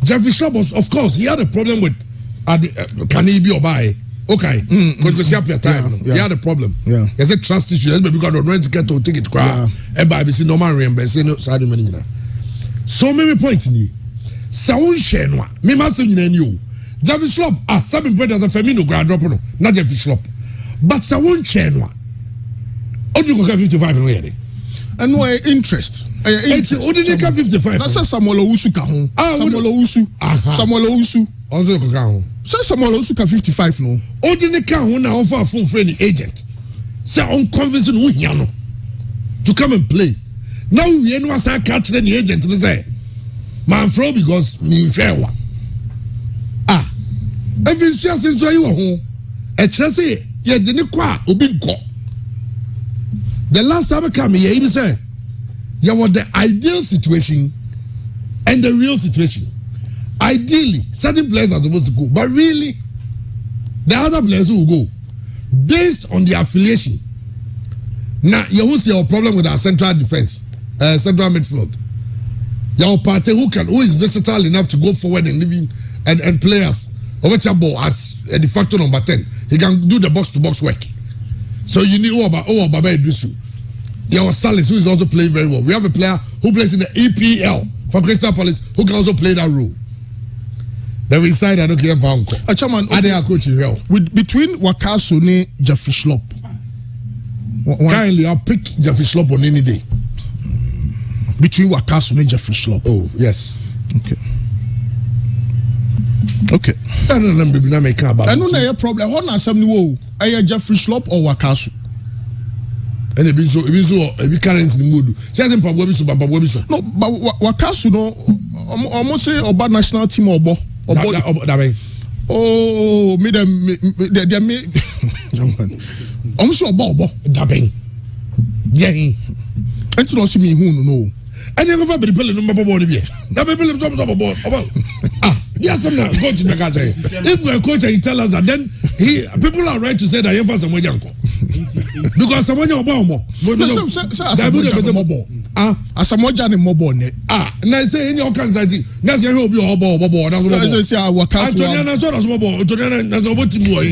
Jeffrey Schlupp, of course, he had a problem with Can he be or buy? Okay, because you have your time. You had a problem. Yeah, there's a trust issue. That's because don't rent ticket to take it. Crowd. And by see no man reimburse no side money. So many points in here. Sound share no. Me must say you. Javi Schlupp. Seven brothers of Firmino grad drop no. Not Javi Schlupp. But sound share no. How do you go 55 in here? And no interest. What did they get 55? That's a Samuel Owusu ka ho. Samuel Owusu. Samuel Owusu. Also ko ka ho. Say Samuel Owusu ka 55 no. What did they ka ho na offer a full friend agent. Say on convincing who here no to come and play. Now we no asa catch the agent no say. Man throw because me share wa. Every since you ho. E kire say ye de ne kwa obi nko. The last time I came here, he said, you want the ideal situation and the real situation. Ideally, certain players are supposed to go, but really, the other players will go based on their affiliation. Now, you will see our problem with our central defense, central midfield. Your party who is versatile enough to go forward and living and players. Ovechabo as a de facto number 10, he can do the box to box work. So you need Baba Idrisu. Your Salis, who is also playing very well. We have a player who plays in the EPL for Crystal Palace, who can also play that role. Then we decide I don't care for Uncle. Chairman, are they a coach in hell? Between Wakasu and Jeffrey Schlupp. Kindly, I'll pick Jeffrey Schlupp on any day. Between Wakasu and Jeffrey Schlupp. Oh, yes. Okay. I don't know I know no problem. What na some new I Jeffrey Schlupp or Wakasu? And it be currency in mood. Say them Pablo so. No, but Wakasu no almost say oba national team obo. Oh, me them me almost obo daben. Yeah. Enti no see me who no. And you go for the pellet no bobo ni bi. Na be pellet some bobo. Yes, I'm not coach in the country. If we're a coach and you tell us that, then people are right to say that you're for someone young. Because someone you're born more. As a mojan in mobile. And I say in your country, that's your hope you're bobo. That's what I say. Antoniana saw us mobile. Antoniana, that's what you are.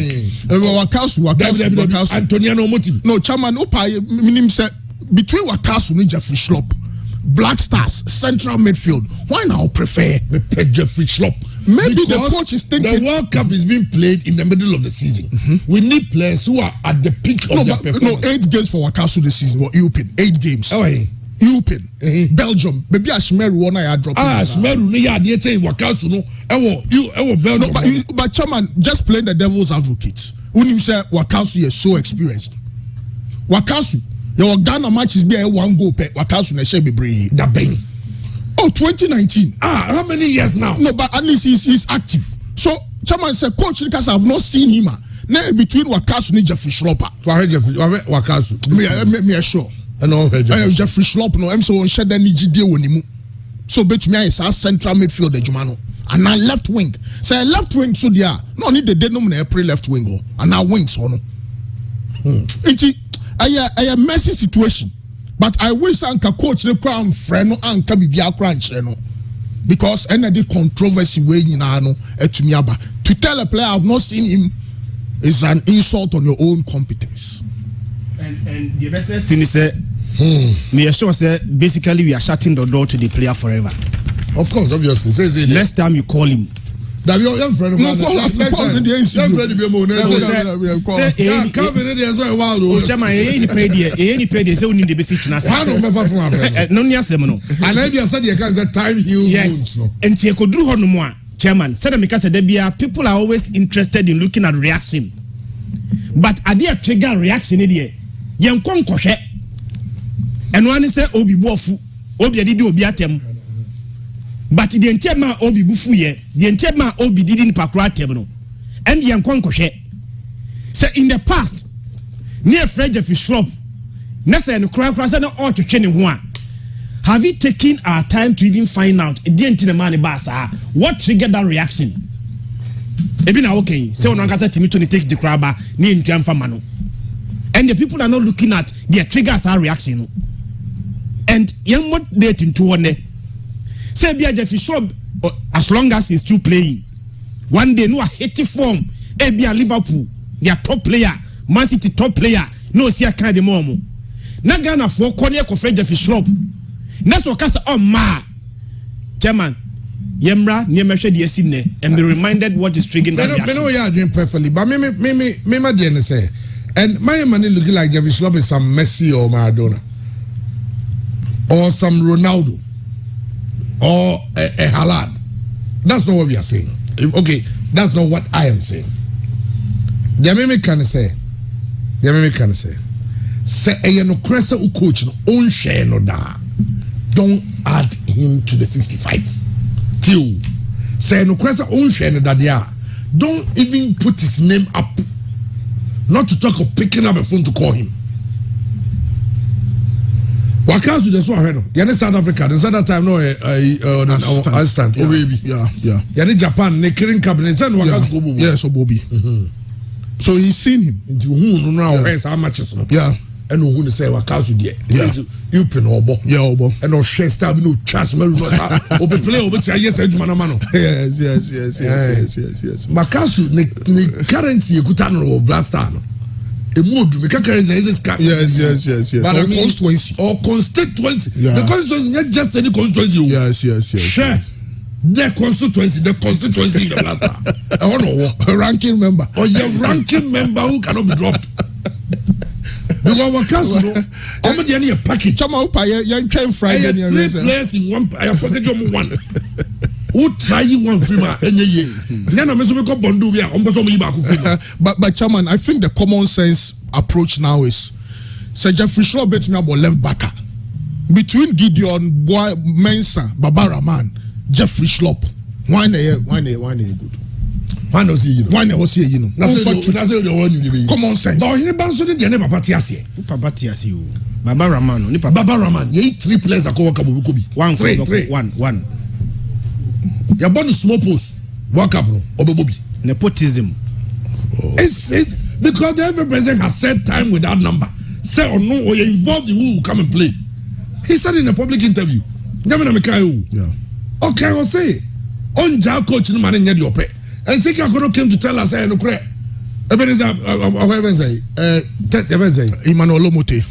Antoniano motive. No, Chairman, minimum said between Wakasu and Jeffrey Schlupp, Black Stars, central midfield. Why now prefer Jeffrey Schlupp? Maybe because the coach is thinking the World Cup is being played in the middle of the season. We need players who are at the peak of their performance. No, 8 games for Wakasu this season. What European 8 games. Oh, European, Belgium. Maybe Ashmeru one I drop. Ashmeru ne ya de say Wakasu no. Belgium. No, but Chairman, just playing the devil's advocate. Unim say Wakasu is so experienced. Wakasu, your Ghana match is there 1 goal per Wakasu na share be brave. Da ben. Oh, 2019. How many years now? No, but at least he's active. So, Chairman said, Coach, because I've not seen him. Now, between Wakasu and Jeffrey Schlupp. Wakasu. Me sure. And all Jeffrey Schlupp, no, I'm so sure that Niji when him. So, bet me, it's our central midfield, the Jumano. And now left wing. Say, left wing, so they are. No, need the denominator April left wing. And now wings, so no. It's a messy situation. But I wish Anka coach the crown friend Anka Bibia crunch because any controversy way you know to tell a player I've not seen him is an insult on your own competence. And the best thing is me sure say basically we are shutting the door to the player forever. Of course, obviously. Next time you call him. That your young friend of mine. People are always interested in looking at reaction. But are there trigger reaction here? And one is say Obi Bofu, Obi Adidi Obi Atem. But the entire man Obi Bufuye, the entire man Obi didn't pakra table. And the Yankonkoshe. So in the past, near Fred Jeffrey Schlupp, Nessa and Crackers and all to training one. Have you taken our time to even find out the entire man basa what triggered that reaction? Ebina okay, so on Ankasa Timmy to take the crabber near Jamfamano. And the people are not looking at their triggers are reaction. And young what dating to one day. Say Jeffrey Schlupp, as long as he's still playing, one day no a hit form e be a Liverpool their top player Man City top player no see a kind of mom na Ghana for corner ko Fred Schlupp na so kasa ma chairman yemra niemehwe de asine and be reminded what is triggering that reaction. Me know you are doing perfectly but me my dear say and my money looking like Schlupp is some Messi or Maradona or some Ronaldo or a Haaland. That's not what we are saying. Okay, that's not what I am saying. The me can say say no cressa u coach no on share no da. Don't add him to the 55. Till say no cressa on share no da dia. Don't even put his name up. Not to talk of picking up a phone to call him. Wakazu the so ahwe no. Ya ne South Africa, the South time no assistant. Oh baby. Yeah. Ya ne Japan, ne Kirin cabinet and Wakazu go bobo. Yes, Obobi. So he's seen him. Into who no now where's how matches no. Yeah. And who say Wakazu there. Yeah. You pin obo. Yeah, Obo. And no share star no chance me no sa. Obe play obe tia yes eduma mano. Yes. Wakazu ne currency ekuta no blaster no. Yes. But I mean, constituency. Or constituency. Yeah. The constituency, not just any constituency. Yes. Share the constituency in the blaster. I don't know. A ranking member. Or your ranking member who cannot be dropped. Because what council, I'm not any package. Chama upa young train Friday. I have 3 players in one. I have package on one. Who try you one free man? But Chairman, I think the common sense approach now is Sir Jeffrey Schlupp betting about left backer between Gideon, Boy Mensah, Baba Rahman, Jeffrey Schlupp. Why good? Why was he? Why was he? Common sense. But he never did never Patiasi. Baba Rahman. Baba Rahman. He 3 players that go Kabubi. 1 1. You're born to small post. Walk up, Obobi. Nepotism. It's because the every president has said time without number. Say or no, or you're involved in who will come and play. He said in a public interview. Yeah. Okay, I will say. On Jal coach no man in your pay. And say you're going to come to tell us, no credit. Ebenezer, Emmanuel Lomote.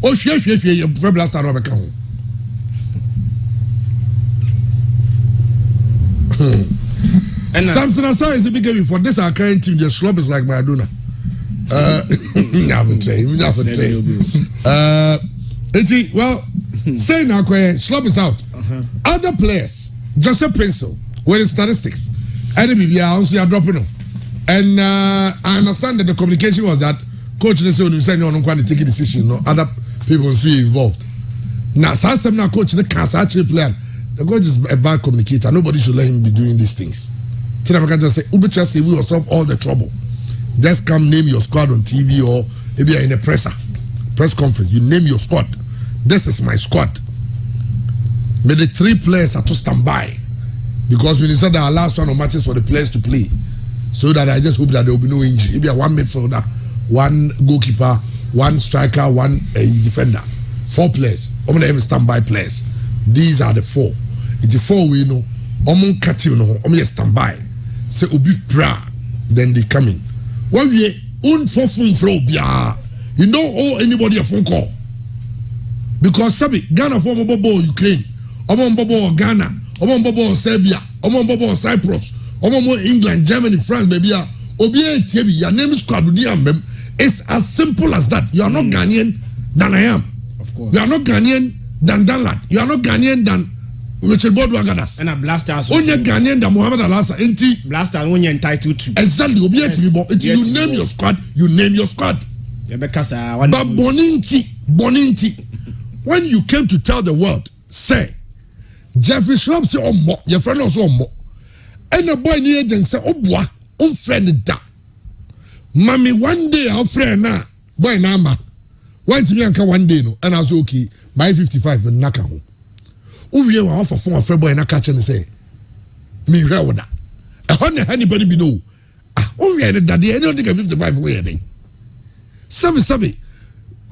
Oh, she, you're very blessed out of a count. Samson Asai is a big game for this. Our current team, the Schlupp is like Maradona. Say now, Schlupp is out. Other players, Joseph Pencil, with his statistics, and the also are dropping them. And I understand that the communication was that coach they say when you say no one can take a decision, no other people will be involved. Now, some now coach the can't actually plan. The coach is a bad communicator. Nobody should let him be doing these things. Tina can just say, Ubicha save yourself all the trouble. Just come name your squad on TV or maybe you're in a press conference. You name your squad. This is my squad. May the 3 players are to stand by. Because when you said there are last round of matches for the players to play. So that I just hope that there will be no injury. Maybe 1 midfielder, 1 goalkeeper, 1 striker, 1 defender. 4 players. How many standby players? These are the 4. It's 4 we know. Omon kati no, omo standby. Say obi pra, then they come in. When we own for phone flow bia, you don't owe anybody a phone call. Because sabi Ghana for bobo Ukraine, omo bobo Ghana, omo bobo Serbia, omo bobo Cyprus, omo England, Germany, France, baby. Obi etie bi your name is squad with them. It's as simple as that. You are not Ghanaian than I am. Of course. You are not Ghanaian than Danlad. You are not Ghanaian than Richard Bodwagadas. And a blasters. Only Ghanaian than Muhammad Alasa. Blaster only entitled to. Exactly. You name your squad. You name your squad. But Boninti, when you came to tell the world, say, Jeffrey Schlupp say, oh, mo, your friend also, mo. And the boy near agent say, oh, boy, friend da. Mommy, one day, our friend na, boy, nama. One to me, one day, no, and I was okay, by 55, and Nakaho. Oh, we are off a phone, a friend boy, and I catch and say, me, Rawada. A hundred anybody be no. Oh, we are that day, I don't think 55 way a day. 7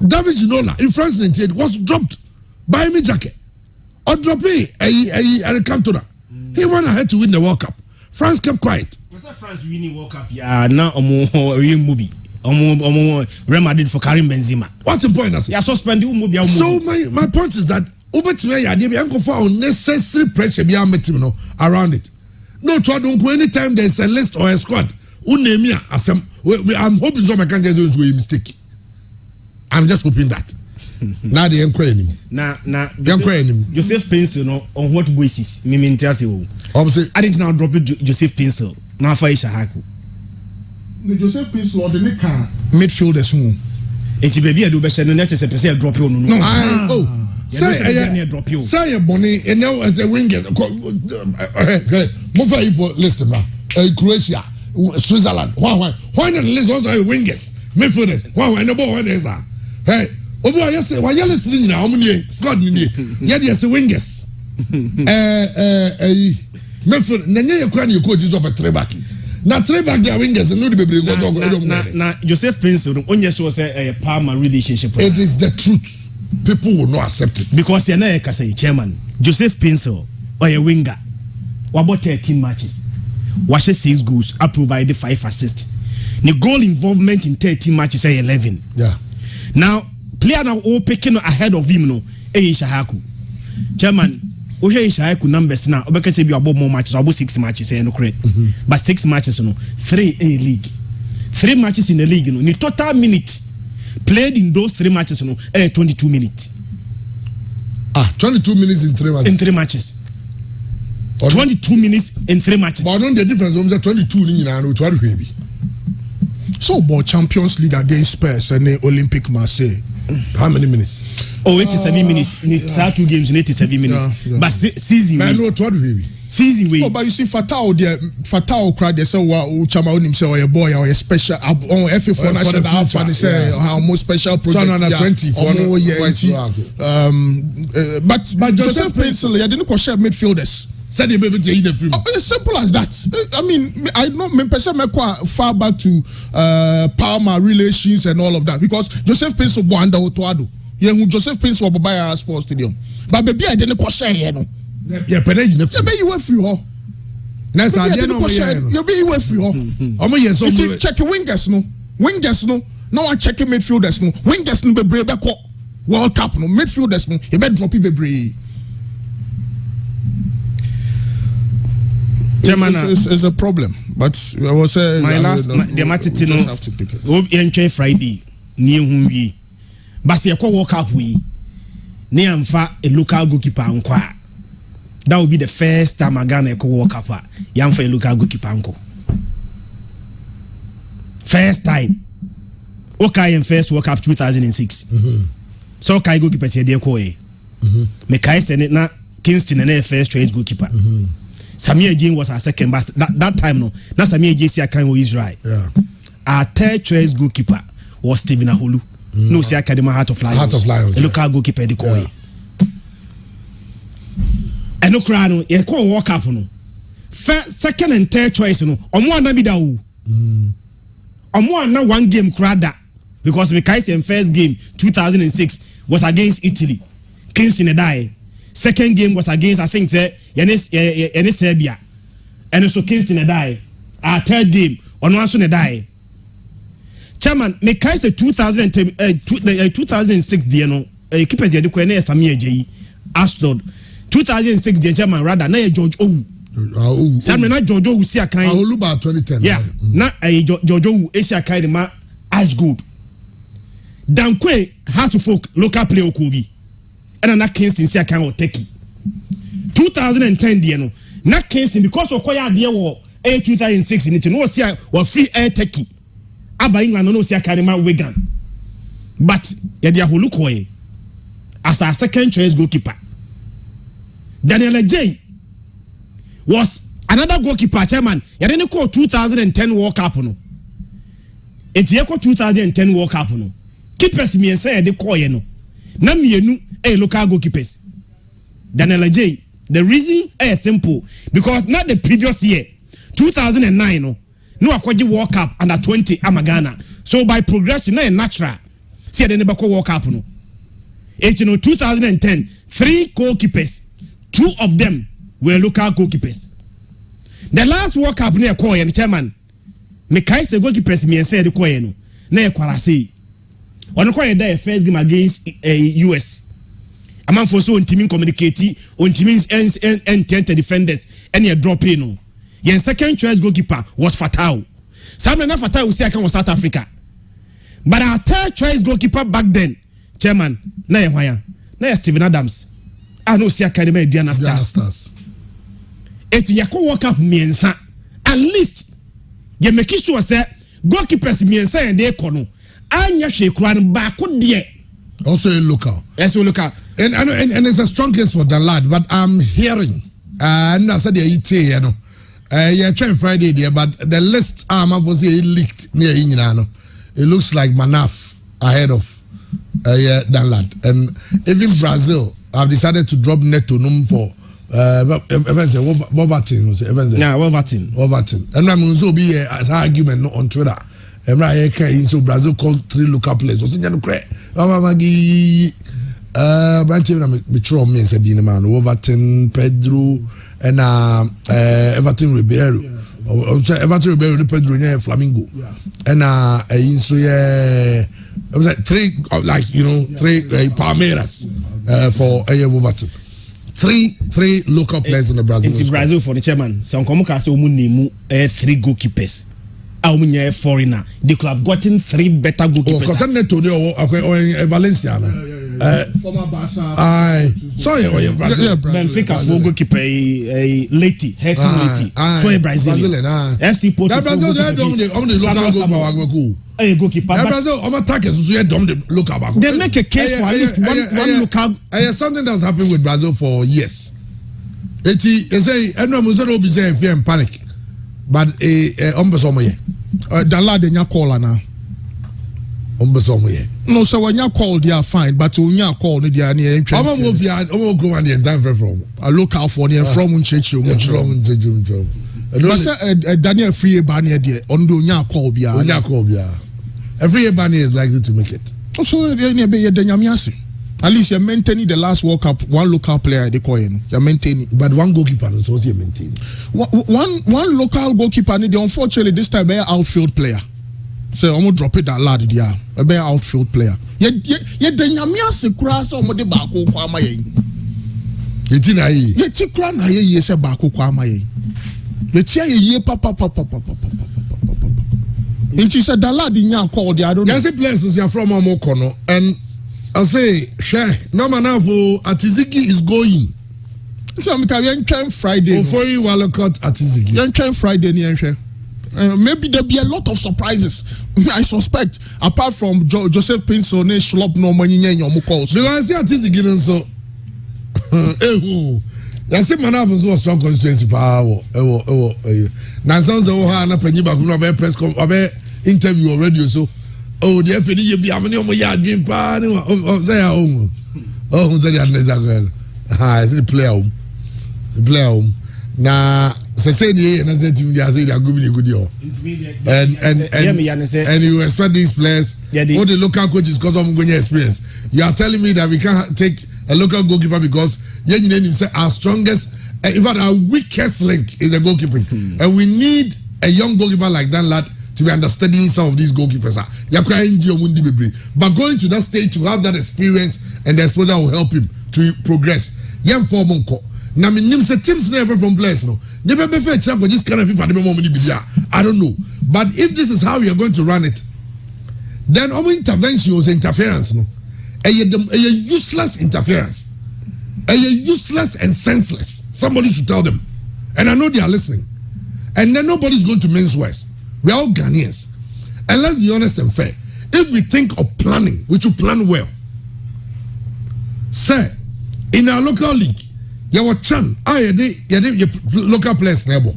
David Ginola in France 98 was dropped by me jacket. Or drop a Cantona. He went ahead to win the World Cup. France kept quiet. France winning World Cup. Yeah, now real movie. Real Madrid for Karim Benzema. What's the point? Yeah, suspend you movie. So my point is that Ubetime ya dey uncle for unnecessary pressure be around it. No, anytime there's a list or a squad, I'm hoping some can just do a mistake. I'm just hoping that. Now they enquire him. Now, Joseph Pencil on what basis? Me mean obviously, I didn't now drop Joseph Pencil. Now for Ishahaku. The Joseph Pencil or the Nika midfielders. It's baby I do better than that is a percent drop you. No, say a bonnie and now as a winger. Move for listen, Croatia, Switzerland. Why not list also wingers, midfielders? Why no more is hey, over yes, why you're listening now? How many squad in here? Yeah, yes, wingers. Midfield, Nanya Kran, you could use of a trebaki. Now, Treback, their wingers, and not be now, Joseph Pencil, on your show, say a Palmer relationship. It is the truth. People will not accept it because you're not a chairman. Joseph Pencil or a winger. What about 13 matches? Washes 6 goals. I provided 5 assists. The goal involvement in 13 matches is 11. Yeah. Now, player now all picking ahead of him. No, Shahaku. Chairman, we Shahaku numbers now. Because we about more matches, about 6 matches. No correct. But 6 matches, 3 A league, 3 matches in the league. The total minutes played in those 3 matches, 22 minutes. 22 minutes in 3 matches. In 3 matches. 22 minutes in 3 matches. But on the difference, 22 in 12 baby. So about Champions League against Spurs and the Olympic Marseille. How many minutes? 87 minutes. In 2 games in 87 minutes. Yeah. But season. I know 12 baby. Season way. No, but you see, Fatao cried. They say, "Well, Chama onim say, a boy, or a special on FA for national half, and they say, how most special project." So, 20 But Joseph Pencil, I didn't question midfielders. Said the baby to eat the film. It's simple as that. I mean, I know me person me far back to Palmer relations and all of that because Joseph Pencil Bwanda Otoado. Yeah, Joseph Pencil Obaya Sports Stadium. But baby, I didn't question here no. Yeah, penalty. Yeah, be you free ho. Next idea no question. You be you free ho. Omo yes so check wingers no. Wingers no. Now I check midfielders no. Wingers no be brave be call World Cup no. Midfielders no. He be drop be brave. It's a problem, but I was saying my last the matiti no have to pick it. Enche Friday ni ehunwi. But you World Cup we ni amfa a local goalkeeper nkwa. That will be the first time I Ghana ko World Cup. Yamfa a local goalkeeper nko. First time. Okay, in first World Cup 2006. So kai goalkeeper say dey ko e. Me kai say na Kingston na first trained goalkeeper. Samir Jane was our second, but that time no. Now Samir Jane see kind of Israel. Yeah. Our third choice goalkeeper was Stephen Aholu. No, see Academy Heart of Lions. Heart of Lions. A local goalkeeper the Koi. And no crano, you call World Cup no. First, second and third choice no. Omo na bi da o. Omo na one game crada because Mikaisi in first game 2006 was against Italy. Kingston die. Second game was against I think Serbia. And also Kingston die. Our third game on one soon die. Chairman, Mikaisi 2006 dia no keepers yedi ko na Samir Jay Ashlod 2006 dia chairman rather na George Owu. Samir na George Owu si akan. Aholu ba 2010. Yeah. Na George Owu esi akan ma Ashgood. Dankwe House of Folk local player Okobi. And na Kingston si akan o Turkey. 2010 dia no. Na Kingston because okoya dia wo 2006 ni no si wa free air Turkey. Aba England no si akan ma Wigan. But ya dia Holukoye as our second choice goalkeeper. Daniel J was another goalkeeper chairman. Ya didn't call 2010 World Cup no. Enti ye call 2010 World Cup no. Keepers me say de call ye no. Na mienu local goalkeepers. Daniel J. The reason is simple because not the previous year 2009 no akwaji World Cup under 20 Amagana. So by progression na natural. See the never World Cup no. It's 2010 3 goalkeepers, 2 of them were local goalkeepers. The last World Cup near Koy chairman. Mekai se goalkeepers me and say the Koy no. Na Kwarase. On Koy there first game against US. A man for so on teaming communicate on teamings and defenders and you drop in no. Yen second choice goalkeeper was Fatau. Some na Fatau say I can South Africa. But our third choice goalkeeper back then, chairman, na yehwaya. Na Steven Adams. I know see academy Diana Stars. It's yako World Cup miensa. At least you make sure say goalkeepers miensa and they kono. Anya shekran ba ko die. Also a local. Yes, we local. And it's a strong case for the lad, but I'm hearing and I said you know. Yeah, trying Friday there, but the list was leaked near Inano. It looks like Manaf ahead of that lad. And even Brazil have decided to drop Neto num for Wolverton. Yeah, Wolverton. And I'm going to be as argument on Twitter. And right here, so Brazil called 3 local players. So Sinjano Craig, Branch Mitro means a man, Wolverton, Pedro, and Everton Ribeiro. Everton Ribeiro, Pedro, Flamingo. And so yeah, it was like 3 Palmeiras for Wolverton. 3 local players in the Brazil. In Brazil for the chairman, so Nkomuka say omu 3 goalkeepers. A foreigner, they could have gotten 3 better goalkeepers. Because Neto or Valencia. Former Barca. Sorry, Benfica for goalkeeper Leti, so a Brazilian. FC Porto. Brazil they don't the local goalkeeper. Brazil attackers so don't the local. They make a case for at least one local. Something that's happened with Brazil for years. They say no muzo be say fear and panic. But the lad in your caller now. No, so when you call, they are fine, but when you call, they are near interest. I'm going to go and then from a local for near from Unchechu. Daniel Free Barnier, on do ya call Bia. Every Barnier is likely to make it. So, they be a Danyamiasi. At least you're maintaining the last World Cup, 1 local player they call in. You're maintaining. But 1 goalkeeper is also maintained. One local goalkeeper, unfortunately, this time be an outfield player. So I'm gonna drop it that lad there. A better outfield player. Ye Danyamiasi cross on the Bako Kwamaye. Ye Tikra na ye se Bako Kwamaye. Ye tia ye papa. And she said, the lad in your call, I don't know. There's a place you're from Omokono, and I say, no man Atiziki is going. So I'm trying Friday. For you, Walcott Atiziki. You're trying Friday, maybe there'll be a lot of surprises. I suspect, apart from Joseph Pinson, Schlupp, no money in your calls. Because I see Atiziki, so. That's it, man. I've so strong constituency power. Now, sounds like Ohana Peniba could have a press interview already. So, oh, the FD be a many of my yard dream party. Oh, say, oh, say, I see the player home. The player home. Now, say, and I said to me, I say, they're giving a good year. And you expect these players, all the local coaches, because of going experience. You are telling me that we can't take a local goalkeeper because our strongest, in fact, our weakest link is the goalkeeping. And we need a young goalkeeper like that lad to be understanding some of these goalkeepers. But going to that stage to have that experience and the exposure will help him to progress. Young Formonko. Now, teams never from players. No, never be fair. Just kind of I don't know. But if this is how you are going to run it, then our intervention was interference. No, a useless interference. Useless and senseless. Somebody should tell them. And I know they are listening. And then nobody's going to mince words. We are all Ghanaians. And let's be honest and fair. If we think of planning, we should plan well. Sir, in our local league, you were Chan, local players neighbor.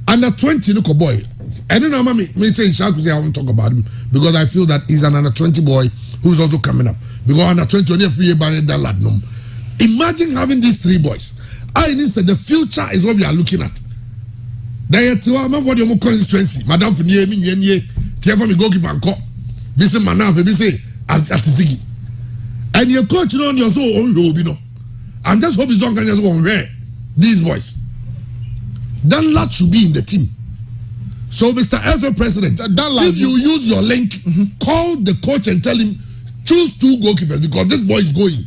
Under 20 local boy. I don't know, me say I won't talk about him because I feel that he's an under 20 boy who's also coming up. Because under 20 only 3 years that lad no. Imagine having these 3 boys. I said the future is what we are looking at. There to what your constituency, Madam Finier, me goalkeeper and cop. Bisi Manaf, Bisi Atizigi. And your coach on your soul, I'm just hoping he's not going to go on these boys. Danlad should be in the team. So, Mr. FA President, if you use your link, call the coach and tell him, choose 2 goalkeepers because this boy is going.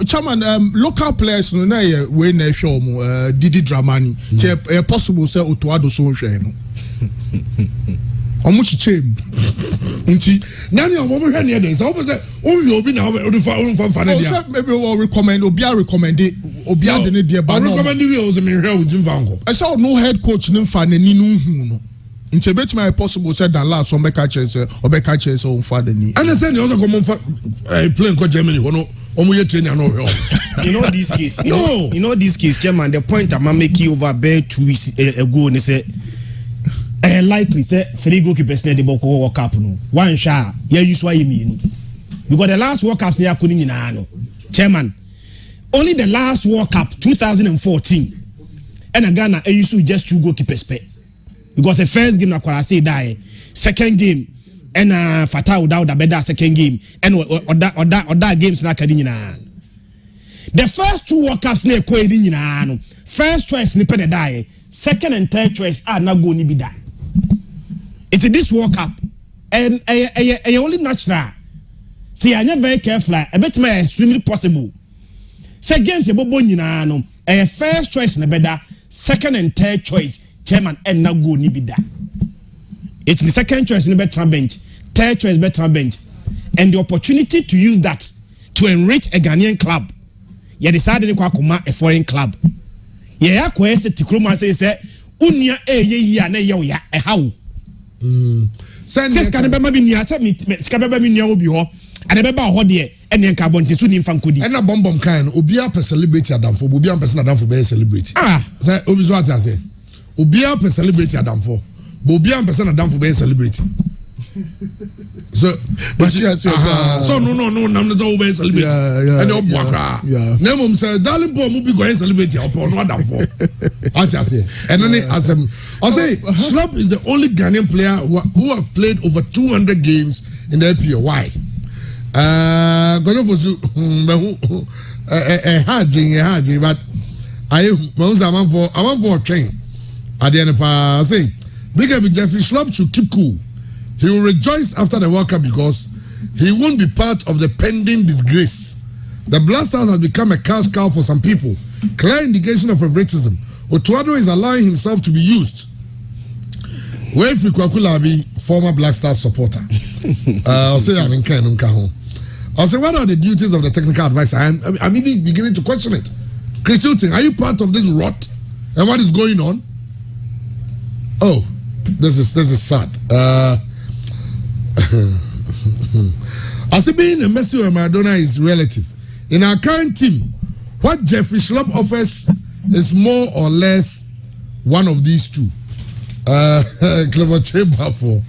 Chairman, local players, no, we na show Didi Dramani. Possible say Otuado so share no. Omuchi chem. Nti nani omo hwe ne dey. So say only obi na o fa na dia. Maybe we recommend obia recommend the dey ba. I recommend we o se me hwe o tim vango. I saw no head coach nim fa na ni no hu no. Nti bet possible say that last some make chance obeka chance on fa the ni. And say you also come on playing ko Germany hono omo ye train no hwe. You know this case. You know this case, Chairman, the point I'm making over bare 2 weeks ago ni say likely say 3 goalkeepers na the boko World Cup no. One sha ya use why me because the last World Cup say akuni nyina no. Chairman, only the last World Cup 2014 and Ghana use just 2 goalkeepers per. Because the first game na kwara say die, second game and Fatah without the better second game and other games na kadi nyina. The first 2 World Cups na ekɔ edi nyina no. First choice ni pe the die, second and third choice na go ni bi da. It's this World Cup and only natural. See, I never very careful. I bet me extremely possible. Say games e bobo nyina no. First choice na better, second and third choice. Chairman and now go ni be that. It's the second choice in the better bench, third choice better bench, and the opportunity to use that to enrich a Ghanaian club. You decided to come a foreign club. Yeah, kwese tikroma say unia ye na ye ya e how. Send can be maybe nia say me ska be nia obi ho. And be ba ho de and en carbon te so ni mfa nkodi. And na bomb kind obi a per celebrity adamfo, obi a person adamfo be celebrity. Say obi so ati say obi a per celebrity adamfo, but obi a person adamfo be celebrity. So so no nam no be celebrity. And obi akra. Na mum say darling boy mu bi go celebrity upon no adamfo. Ati say and then I say Schlupp is the only Ghanaian player who have played over 200 games in the APO. Why? Going for hard drink, but I want for a train. At the end of I say, big Jeffrey Schlupp should keep cool. He will rejoice after the World Cup because he won't be part of the pending disgrace. The Blasters has become a cash cow for some people. Clear indication of favoritism. Otuado is allowing himself to be used. Where Kwakula be former Black Stars supporter. I'll say what are the duties of the technical advisor? I'm even beginning to question it. Chris Hilton, are you part of this rot? And what is going on? Oh, this is sad. I say being a Messi or Maradona is relative. In our current team, what Jeffrey Schlupp offers is more or less one of these two. Clever chamber for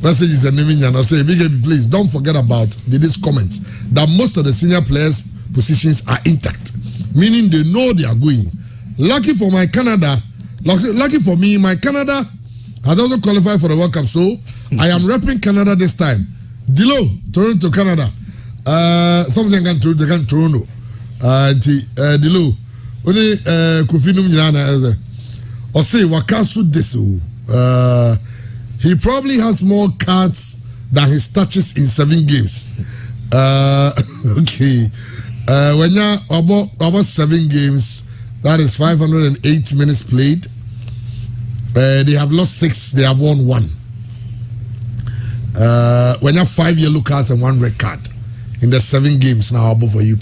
messages and naming and I say please don't forget about this comments that most of the senior players positions are intact, meaning they know they are going. Lucky for me, my Canada has also qualified for the World Cup, so I am repping Canada this time. Dilo, Toronto, Canada. Something can Toronto. Dilo, only Kufinum Jana. Or say Wakasu Desu. He probably has more cards than his touches in 7 games. Okay. When you're about 7 games, that is 508 minutes played. They have lost 6, they have won 1. When you have 5 yellow cards and 1 red card in the 7 games now above for you,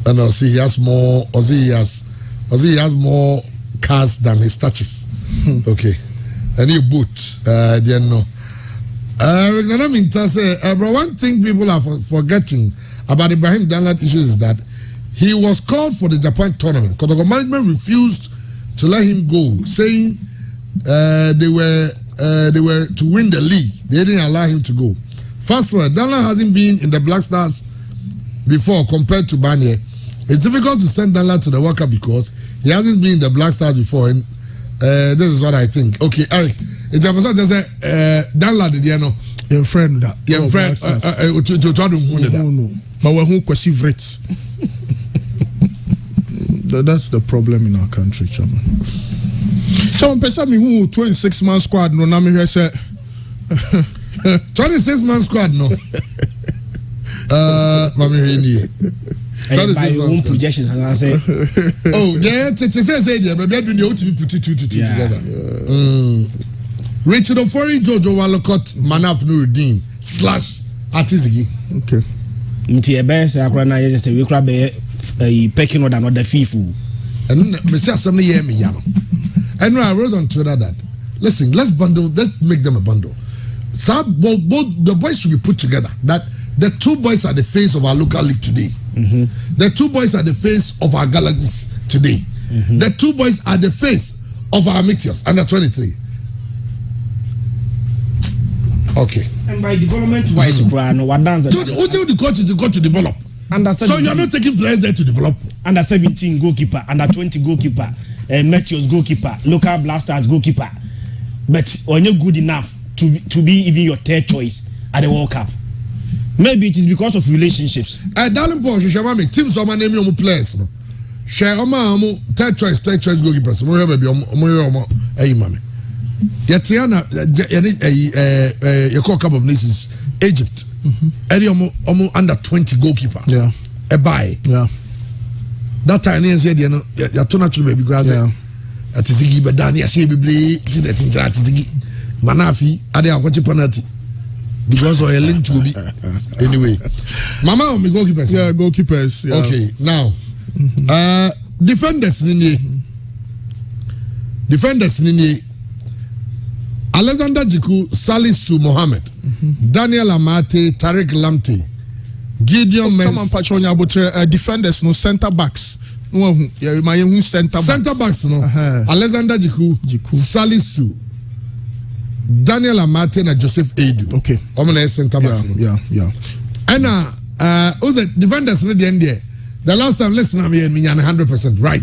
and I'll see he has more. He has more cards than his touches. Okay, and you boot. No. But one thing people are forgetting about Ibrahim Danlad issues is that he was called for the Japan tournament. Kotogo management refused to let him go, saying they were to win the league. They didn't allow him to go. Fast forward, Danlad hasn't been in the Black Stars before compared to Barnier. It's difficult to send Danlad to the World Cup because he hasn't been in the Black Stars before. And this is what I think. Okay, Eric. It's a person that said Danlad, you know. Your friend that. Your friend. No. But we won't question it. That's the problem in our country, chairman. So person me who 26-man squad no na me hear say 26-man squad no. Mami Hini. Projections and I say, oh, yeah, say there, but we do to put it two together. Richard Ofori, Jojo Walcott, Manaf Nuruddin / Atizigi. Okay. Nti ebe say akra na just say we kra be pecking order not the fifu. And me say something hear me yano. And I wrote on Twitter that listen, let's make them a bundle. So both the boys should be put together. That the two boys are the face of our local league today. The two boys are the face of our galaxies today. The two boys are the face of our meteors under 23. Okay. And by development wise, what dance? What the coach is got to develop. So you are not taking players there to develop. Under 17 goalkeeper, under 20 goalkeeper, Meteors goalkeeper, local blasters goalkeeper. But are you good enough to be even your third choice at the World Cup? Maybe it is because of relationships. Darling Paul, you shall make teams on my name your players. Share third choice goalkeepers. Hey, mammy. Yetiana, a Cup of Nations, Egypt. Under 20 goalkeeper. Yeah. A buy. Yeah. That time, you said, you know, you're too natural, baby. Yeah. At Ziggy, but Danny, I say, baby, Ziggy. Manafi, I didn't watch a penalty. Because of a link to be. Anyway. Mama, me goalkeepers. Yeah, goalkeepers. Yeah. Okay, now. Defenders, Alexander Jiku, Salisu Mohammed, Daniel Amate, Tariq Lamte, Gideon Mens. Come on, Pachonya, but defenders, no center backs. No, yeah, my center backs. Center backs, no. Alexander Jiku, Salisu, Daniel Amate, and Joseph Edu. Okay. Omne center backs. Yeah. And who's the defenders in the end there? The last time, listen, I'm here, me 100%, right?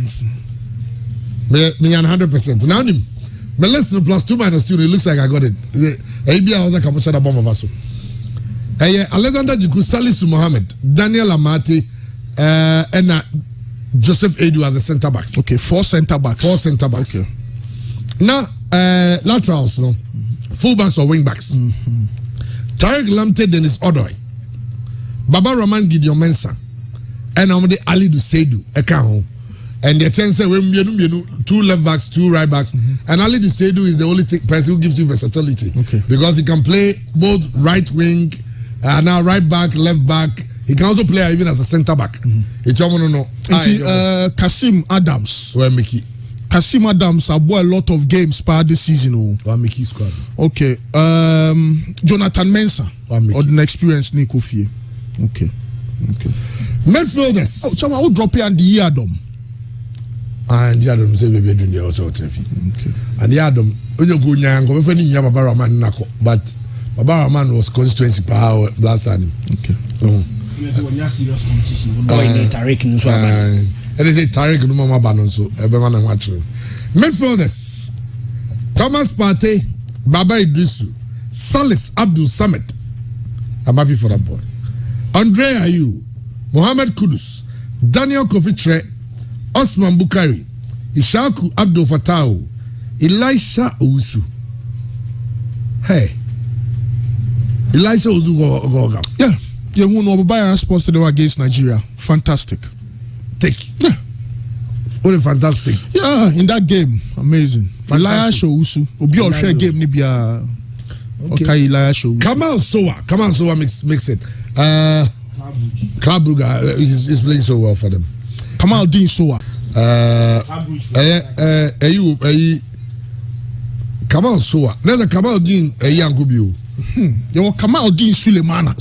Me 100%. Now, me listen, +2 - 2, it looks like I got it. Maybe I was like, I'm going to bomb of us. Alexander Jiku, Salisu Mohammed, Daniel Amate, and Joseph Edu as a center backs. Okay, 4 center backs. 4 center backs. Okay. Now, laterals, no? Full backs or wing backs. Tariq Lamte, Dennis Odoy, Baba Rahman Gideon Mensah, and Ali Duseidu, Ekaho. And the 10 say, 2 left backs, 2 right backs. And Ali Duseidu is the only person who gives you versatility. Okay. Because he can play both right wing, now right back, left back. He can also play even as a center back. It's Kasim Adams. Where Mickey? Kasim Adams have won a lot of games this season. Where Mickey squad? Okay. Jonathan Mensah. Or the experience Nico Fie. Okay. Midfielders. Oh, Chama, who drop here and the Adam? And the Adam say we doing the also trophy. Okay. And the Adam, when you go nyang, go find him Baba Rahman nako, but Baba Rahman was constituency power last time. Okay. Yes, when you serious competition, boy, Tariq no so and they say Tariq no mama banon so everyone and watch. Midfielders. Thomas Partey, Baba Idrisu, Salis Abdul Samad. I'm happy for that boy. Andre Ayew, Mohamed Kudus, Daniel Kofi, Osman Bukari, Ishaku Abdul Fatah, Elisha Owusu. Hey, Elisha Owusu go. Yeah, you won over Bayern Sports today against Nigeria. Fantastic. Take. Yeah. What a fantastic. Yeah, in that game, amazing. Elisha Owusu. Obi all share game ni bia. Okay, Elisha Owusu. Kamal Sowa makes it. Club Brugge is playing so well for them. Kamal Dean Sowa. Kamal Sowa. Never Kamal Dean Yangubio. You Kamal Dean Sulemana.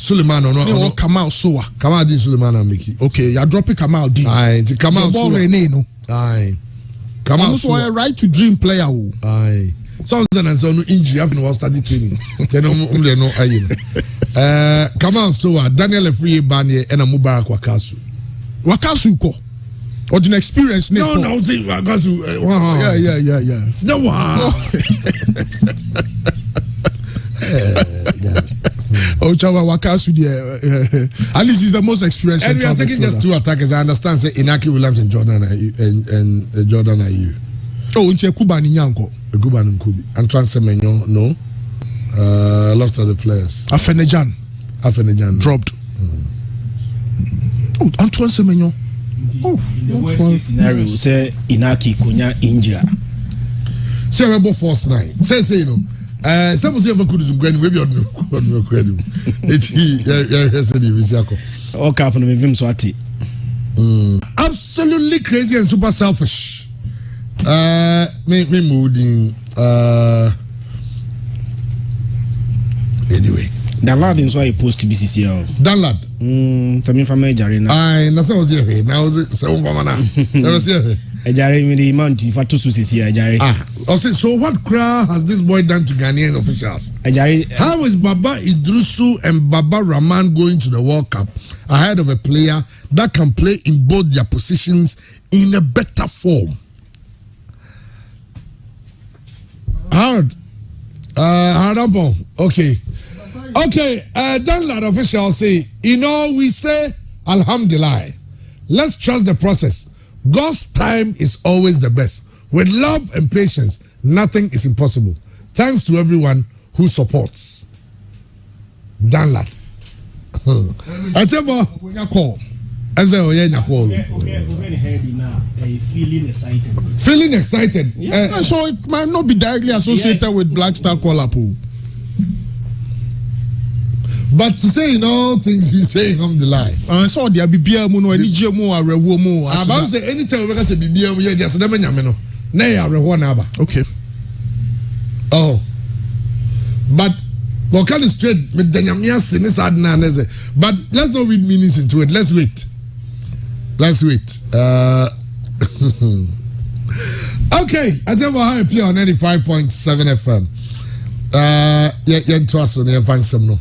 No. You Kamal Sowa. Kamal Dean Sulemana Mickey. Okay, you're dropping Kamal Dean. Aye, Kamal Sowa. Aye. Kamal Sowa. A right to dream player. Aye. Sounds and so no injury after was started training. Then no aye. Kamal Sowa, Daniel Free Banye, and a Mubarak Wakasu ko. Or the experience no see Wakasu. Yeah. No Oh, Chava Wakasu, at least he's the most experienced. And we are taking just 2 attackers. I understand. Say Inaki Williams and Jordan and Jordan Ayew. Oh, into Kuba Ninyanko. Kuba and Kubi. Antoine Semenyo, no. Lots of the players. Afenejan dropped. Oh, Antoine Semenyo. In the worst case scenario, say Inaki Kunya injury. Say we both force 9. Say you know. Some say we could do maybe on no credit. It Okay, for me vim swati. Absolutely crazy and super selfish. Me mooding. Anyway. The lad in so I post to BCCL. That lad. Coming from Ejarina. I was here. Now was it so never see here. Ejari me the amount for to susi Ejari. So what crowd has this boy done to Ghanaian officials? Ejari. How is Baba Idrusu and Baba Rahman going to the World Cup ahead of a player that can play in both their positions in a better form? Hard. Okay. Then that official say, we say, Alhamdulillah. Let's trust the process. God's time is always the best. With love and patience, nothing is impossible. Thanks to everyone who supports. Dan lad. I tell you, call. I say, Feeling excited. Feeling excited. Yeah, so it might not be directly associated with Black Star Kuala Lumpur. But to say all things we say on the line. So there be beer mono and GMO are rewomo. About say anytime we can say beer we just them nyameno. Na ya rewo na aba. Okay. Oh. But what kind of straight with the nyamia sin is sad na neze. But let's not read meanings into it. Let's wait. Okay, I tell you how I play on 95.7 FM. Yeah, to us on the some no.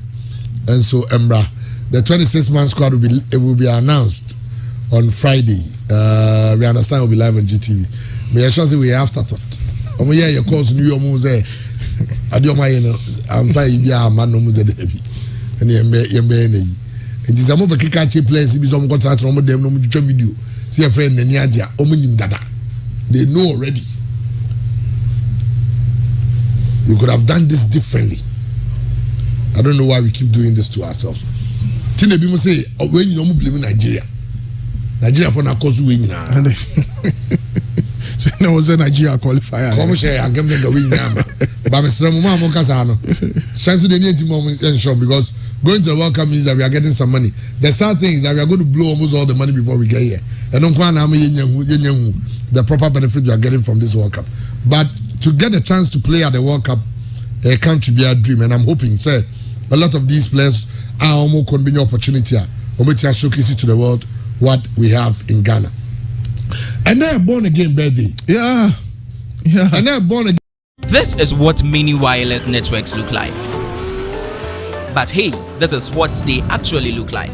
And so Embra, the 26-man squad will be announced on Friday. We understand it will be live on GTV. But I sure say we have afterthought. Yeah, your calls New York Muse. I don't mind. I'm fine. Yeah, man, no Muse Debbie. And Yembe. And this amount of kick players. If some contract from them, no video. See a friend in Niadia. Ominim Dada. They know already. You could have done this differently. I don't know why we keep doing this to ourselves. Tinebi must say, when you don't believe in Nigeria for na cause win na. So there was a Nigeria qualifier. Come share and give them the win now. But Mr. Muma Mokasano, chance to the need to ensure because going to the World Cup means that we are getting some money. The sad thing is that we are going to blow almost all the money before we get here. And the proper benefit we are getting from this World Cup. But to get a chance to play at the World Cup, a country be a dream, and I'm hoping, sir, a lot of these players are almost convenient opportunity. To showcase to the world what we have in Ghana. And they're born again birthday. Yeah. And they're born again. This is what mini wireless networks look like. But hey, this is what they actually look like.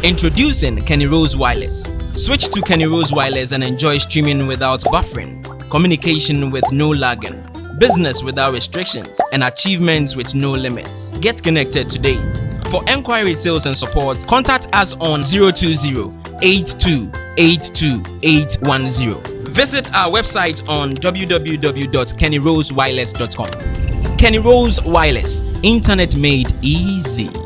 Introducing Kenny Rose Wireless. Switch to Kenny Rose Wireless and enjoy streaming without buffering, communication with no lagging, business without restrictions, and achievements with no limits. Get connected today. For enquiry, sales, and support, contact us on 020-8282-810. Visit our website on www.kennyrosewireless.com. Kenny Rose Wireless, internet made easy.